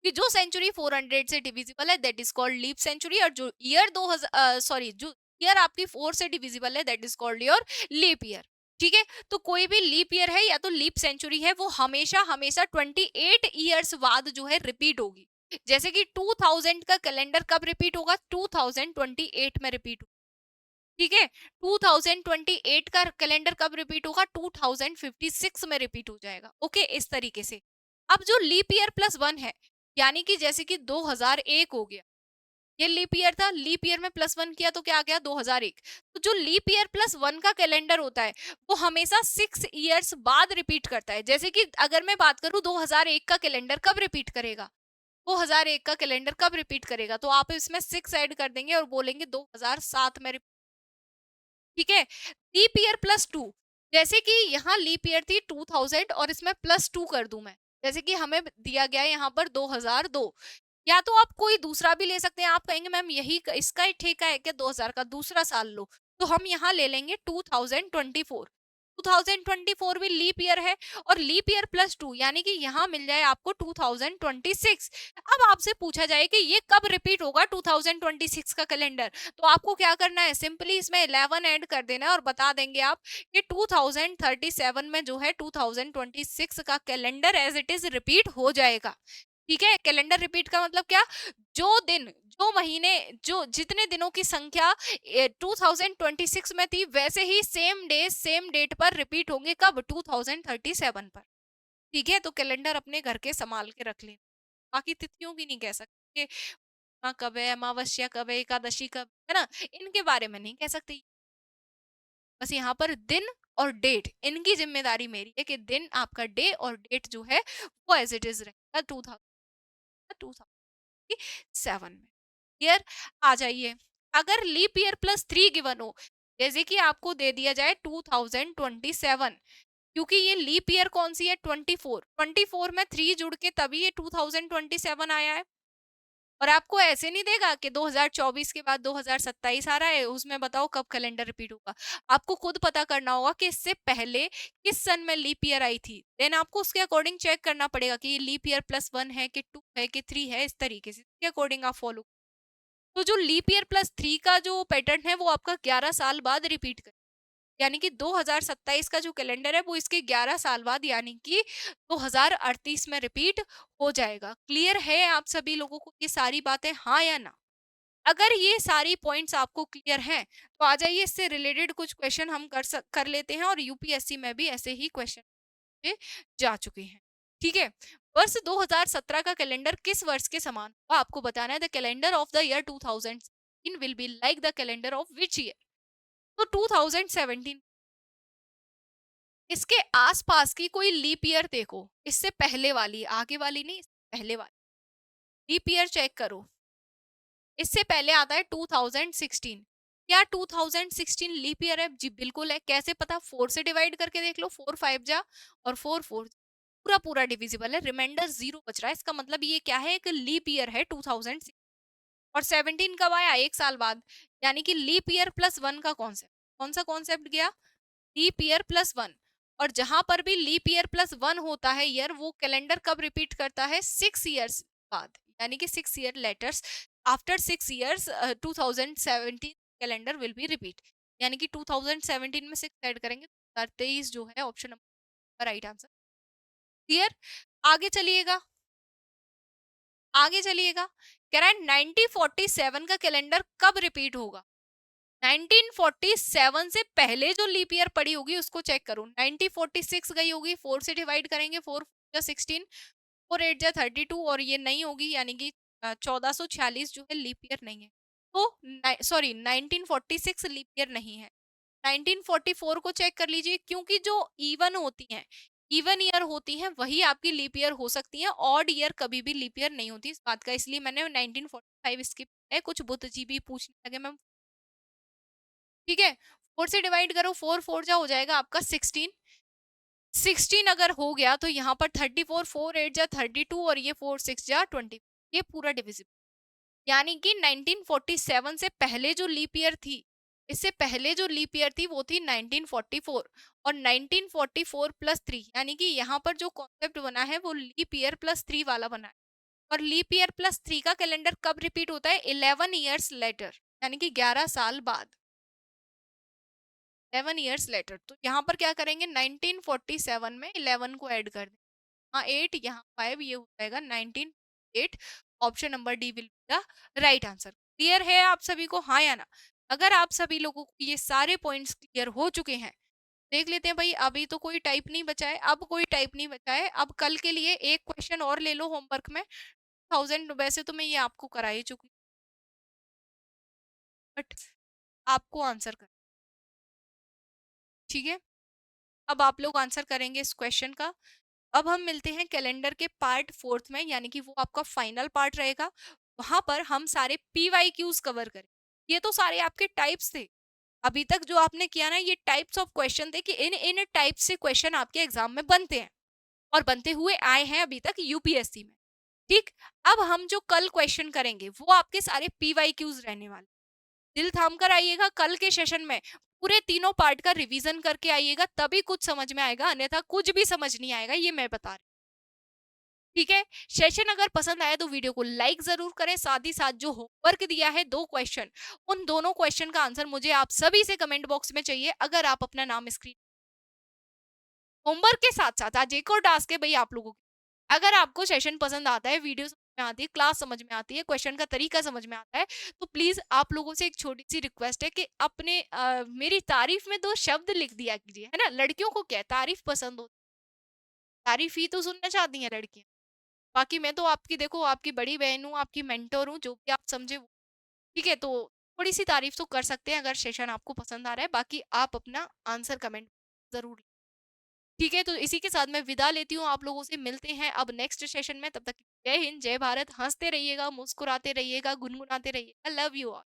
कि जो सेंचुरी 400 से डिविजिबल है that is called leap century, और जो ईयर 2000 सॉरी जो ईयर आपकी 4 से डिविजिबल है that is called your leap year. ठीक है, तो कोई भी लीप ईयर है या तो लीप सेंचुरी है, वो हमेशा हमेशा 28 ईयर्स बाद जो है रिपीट होगी। जैसे कि 2000 का कैलेंडर कब रिपीट होगा, 2028 में रिपीट। ठीक है, 2028 का कैलेंडर कब रिपीट होगा, 2056 में रिपीट हो जाएगा। ओके, इस तरीके से। अब जो लीप ईयर प्लस वन है, यानी कि जैसे कि 2001 हो गया, ये लीप ईयर था, लीप ईयर में प्लस वन किया तो क्या आ गया 2001। तो जो लीप ईयर प्लस वन का कैलेंडर होता है, वो हमेशा 6 ईयर्स बाद रिपीट करता है। जैसे कि अगर मैं बात करूं 2001 का कैलेंडर कब रिपीट करेगा, 2001 का कैलेंडर कब रिपीट करेगा, तो आप इसमें 6 ऐड कर देंगे और बोलेंगे 2007 में। ठीक है, लीप ईयर प्लस टू, जैसे कि यहाँ लीप ईयर थी 2000 और इसमें प्लस टू कर दूं मैं, जैसे कि हमें दिया गया है यहाँ पर 2002। या तो आप कोई दूसरा भी ले सकते हैं, आप कहेंगे मैम यही इसका ही ठेका है कि 2000 का दूसरा साल लो, तो हम यहाँ ले लेंगे 2024। 2024 भी लीप ईयर है, और लीप ईयर प्लस टू यानी कि यहाँ मिल जाए आपको 2026। अब आपसे पूछा जाए कि ये कब रिपीट होगा 2026 का कैलेंडर, तो आपको क्या करना है, सिंपली इसमें 11 ऐड कर देना है और बता देंगे आप कि 2037 में जो है 2026 का calendar as it is repeat हो जाएगा। ठीक है, कैलेंडर रिपीट का मतलब क्या, जो दिन, जो महीने, जो जितने दिनों की संख्या 2026 में थी, वैसे ही सेम डे सेम डेट पर रिपीट होंगे, कब, 2037 पर। ठीक है, तो कैलेंडर अपने घर के संभाल के रख लें। बाकी तिथियों की नहीं कह सकते, पूर्णिमा कब है, अमावस्या कब है, एकादशी कब है ना, इनके बारे में नहीं कह सकते। बस यहाँ पर दिन और डेट, इनकी जिम्मेदारी मेरी है कि दिन आपका, डे और डेट जो है वो एज इट इज रहेगा 2027 में। क्लियर, आ जाइए। अगर leap year plus three given हो, जैसे कि आपको दे दिया जाए 2027, क्योंकि ये लीप ईयर कौन सी है, 24 में थ्री जुड़ के तभी ये 2027 आया है। और आपको ऐसे नहीं देगा कि 2024 के बाद 2027 आ रहा है, उसमें बताओ कब कैलेंडर रिपीट होगा। आपको खुद पता करना होगा कि इससे पहले किस सन में लीप ईयर आई थी, देन आपको उसके अकॉर्डिंग चेक करना पड़ेगा कि ये लीप ईयर प्लस वन है कि टू है कि थ्री है, इस तरीके से इसके अकॉर्डिंग आप फॉलो। तो जो लीप ईयर प्लस थ्री का जो पैटर्न है वो आपका 11 साल बाद रिपीट कर, यानी कि 2027 का जो कैलेंडर है वो इसके 11 साल बाद यानी कि 2038 में रिपीट हो जाएगा। क्लियर है आप सभी लोगों को ये सारी बातें, हाँ या ना। अगर ये सारी पॉइंट्स आपको क्लियर हैं तो आ जाइए, इससे रिलेटेड कुछ क्वेश्चन हम कर लेते हैं, और यूपीएससी में भी ऐसे ही क्वेश्चन जा चुके हैं। ठीक है, वर्ष 2017 का कैलेंडर किस वर्ष के समान होगा, आपको बताना है। The calendar of the year 2017 will be like the calendar of which year, तो 2017 इसके आसपास की कोई लीप ईयर देखो, इससे पहले वाली, आगे वाली नहीं, पहले वाली लीप ईयर चेक करो। इससे पहले आता है 2016, क्या 2016 लीप ईयर है, जी बिल्कुल है। कैसे पता, 4 से डिवाइड करके देख लो, 4 5 जा और 4 4 पूरा पूरा डिविजिबल है, रिमाइंडर 0 बच रहा है, इसका मतलब ये क्या है, एक लीप ईयर है 2006। और 17 कब आया, एक साल बाद, यानी कि लीप ईयर प्लस वन का कॉन्सेप्ट, कौन सा कॉन्सेप्ट गया, लीप ईयर प्लस वन। और जहां पर भी लीप ईयर प्लस वन होता है ईयर, वो कैलेंडर कब रिपीट करता है, 6 ईयर्स बाद, यानी कि 6 year letters after 6 years 2017 calendar will be repeat, यानी कि 2017 में 6 ऐड करेंगे, 2023 जो है option number right answer. Clear, आगे चलिएगा, आगे चलिएगा। कह रहा है 1947 का कैलेंडर कब रिपीट होगा, 1947 से पहले जो लीप ईयर पड़ी होगी उसको चेक करो। 1946 गई होगी, 4 से डिवाइड करेंगे, 4 जा 16, 4 8 जा 32, और ये नहीं होगी, यानी कि 1446 जो है लीप ईयर नहीं है। तो सॉरी 1946 लीप ईयर नहीं है, 1944 को चेक कर लीजिए, क्योंकि जो इवन होती हैं, इवन ईयर होती हैं, वही आपकी लीप ईयर हो सकती है, ऑड ईयर कभी भी लीप ईयर नहीं होती, इस बात का इसलिए मैंने 1945 स्किप है। कुछ बुद्धिजीवी पूछने लगे मैम, ठीक है, 4 से डिवाइड करो, 4 4 जा हो जाएगा आपका 16, 16 अगर हो गया तो यहाँ पर 34, 4 8 जा 32 और ये 4 6 जा 20, ये पूरा डिविजिबल। यानी कि 1947 से पहले जो लीप ईयर थी, इससे पहले जो लीप ईयर थी वो थी 1944, और 1944 प्लस 3, यानी कि यहाँ पर जो कॉन्सेप्ट बना है वो लीप ईयर प्लस 3 वाला बना है। और लीप ईयर प्लस 3 का कैलेंडर कब रिपीट होता है? 11 ईयर्स लेटर, यानी कि 11 साल बाद, 11 ईयर्स लेटर। तो यहाँ पर क्या करेंगे, 1947 में 11 को ऐड कर दें, यहाँ 8 यहाँ 5, ये हो जाएगा 1908। Option number D will be the right answer. Clear है आप सभी को, हाँ या ना? अगर आप सभी लोगों को ये सारे पॉइंट्स क्लियर हो चुके हैं, देख लेते हैं भाई, अभी तो कोई टाइप नहीं बचा है, अब कोई टाइप नहीं बचा है, अब कल के लिए एक क्वेश्चन और ले लो होमवर्क में, 1000, वैसे तो मैं ये आपको करा ही चुकी, बट आपको आंसर कर, ठीक है, अब आप लोग आंसर करेंगे इस क्वेश्चन का। अब हम मिलते हैं कैलेंडर के पार्ट 4 में, यानी कि वो आपका फाइनल पार्ट रहेगा, वहां पर हम सारे PYQs कवर करें। ये तो सारे आपके टाइप्स थे, अभी तक जो आपने किया ना, ये टाइप्स ऑफ क्वेश्चन थे कि इन इन टाइप से क्वेश्चन आपके एग्जाम में बनते हैं और बनते हुए आए हैं अभी तक यूपीएससी में। ठीक, अब हम जो कल क्वेश्चन करेंगे वो आपके सारे PYQs रहने वाले, दिल थाम कर आइएगा, कल के सेशन में पूरे तीनों पार्ट का रिवीजन करके आइएगा, तभी कुछ समझ में आएगा, अन्यथा कुछ भी समझ नहीं आएगा, ये मैं बता रही हूँ। ठीक है, सेशन अगर पसंद आया तो वीडियो को लाइक जरूर करें, साथ ही साथ जो होमवर्क दिया है 2 क्वेश्चन, उन दोनों क्वेश्चन का आंसर मुझे आप सभी से कमेंट बॉक्स में चाहिए। अगर आप अपना नाम स्क्रीन, होमवर्क के साथ साथ आज एक और टास्क है भाई आप लोगों की, अगर आपको सेशन पसंद आता है, वीडियो समझ में आती है, क्लास समझ में आती है, क्वेश्चन का तरीका समझ में आता है, तो प्लीज आप लोगों से एक छोटी सी रिक्वेस्ट है कि अपने मेरी तारीफ में 2 शब्द लिख दिया कीजिए, है ना, लड़कियों को क्या है, तारीफ पसंद हो, तारीफ ही तो सुनना चाहती हैं लड़कियां, बाकी मैं तो आपकी, देखो, आपकी बड़ी बहन हूँ, आपकी मेंटर हूँ, जो भी आप समझे वो, ठीक है, तो थोड़ी सी तारीफ तो कर सकते हैं अगर सेशन आपको पसंद आ रहा है, बाकी आप अपना आंसर कमेंट जरूर, ठीक है, तो इसी के साथ मैं विदा लेती हूँ, आप लोगों से मिलते हैं अब नेक्स्ट सेशन में, तब तक जय हिंद, जय भारत, हंसते रहिएगा, मुस्कुराते रहिएगा, गुनगुनाते रहिएगा, लव यू ऑल।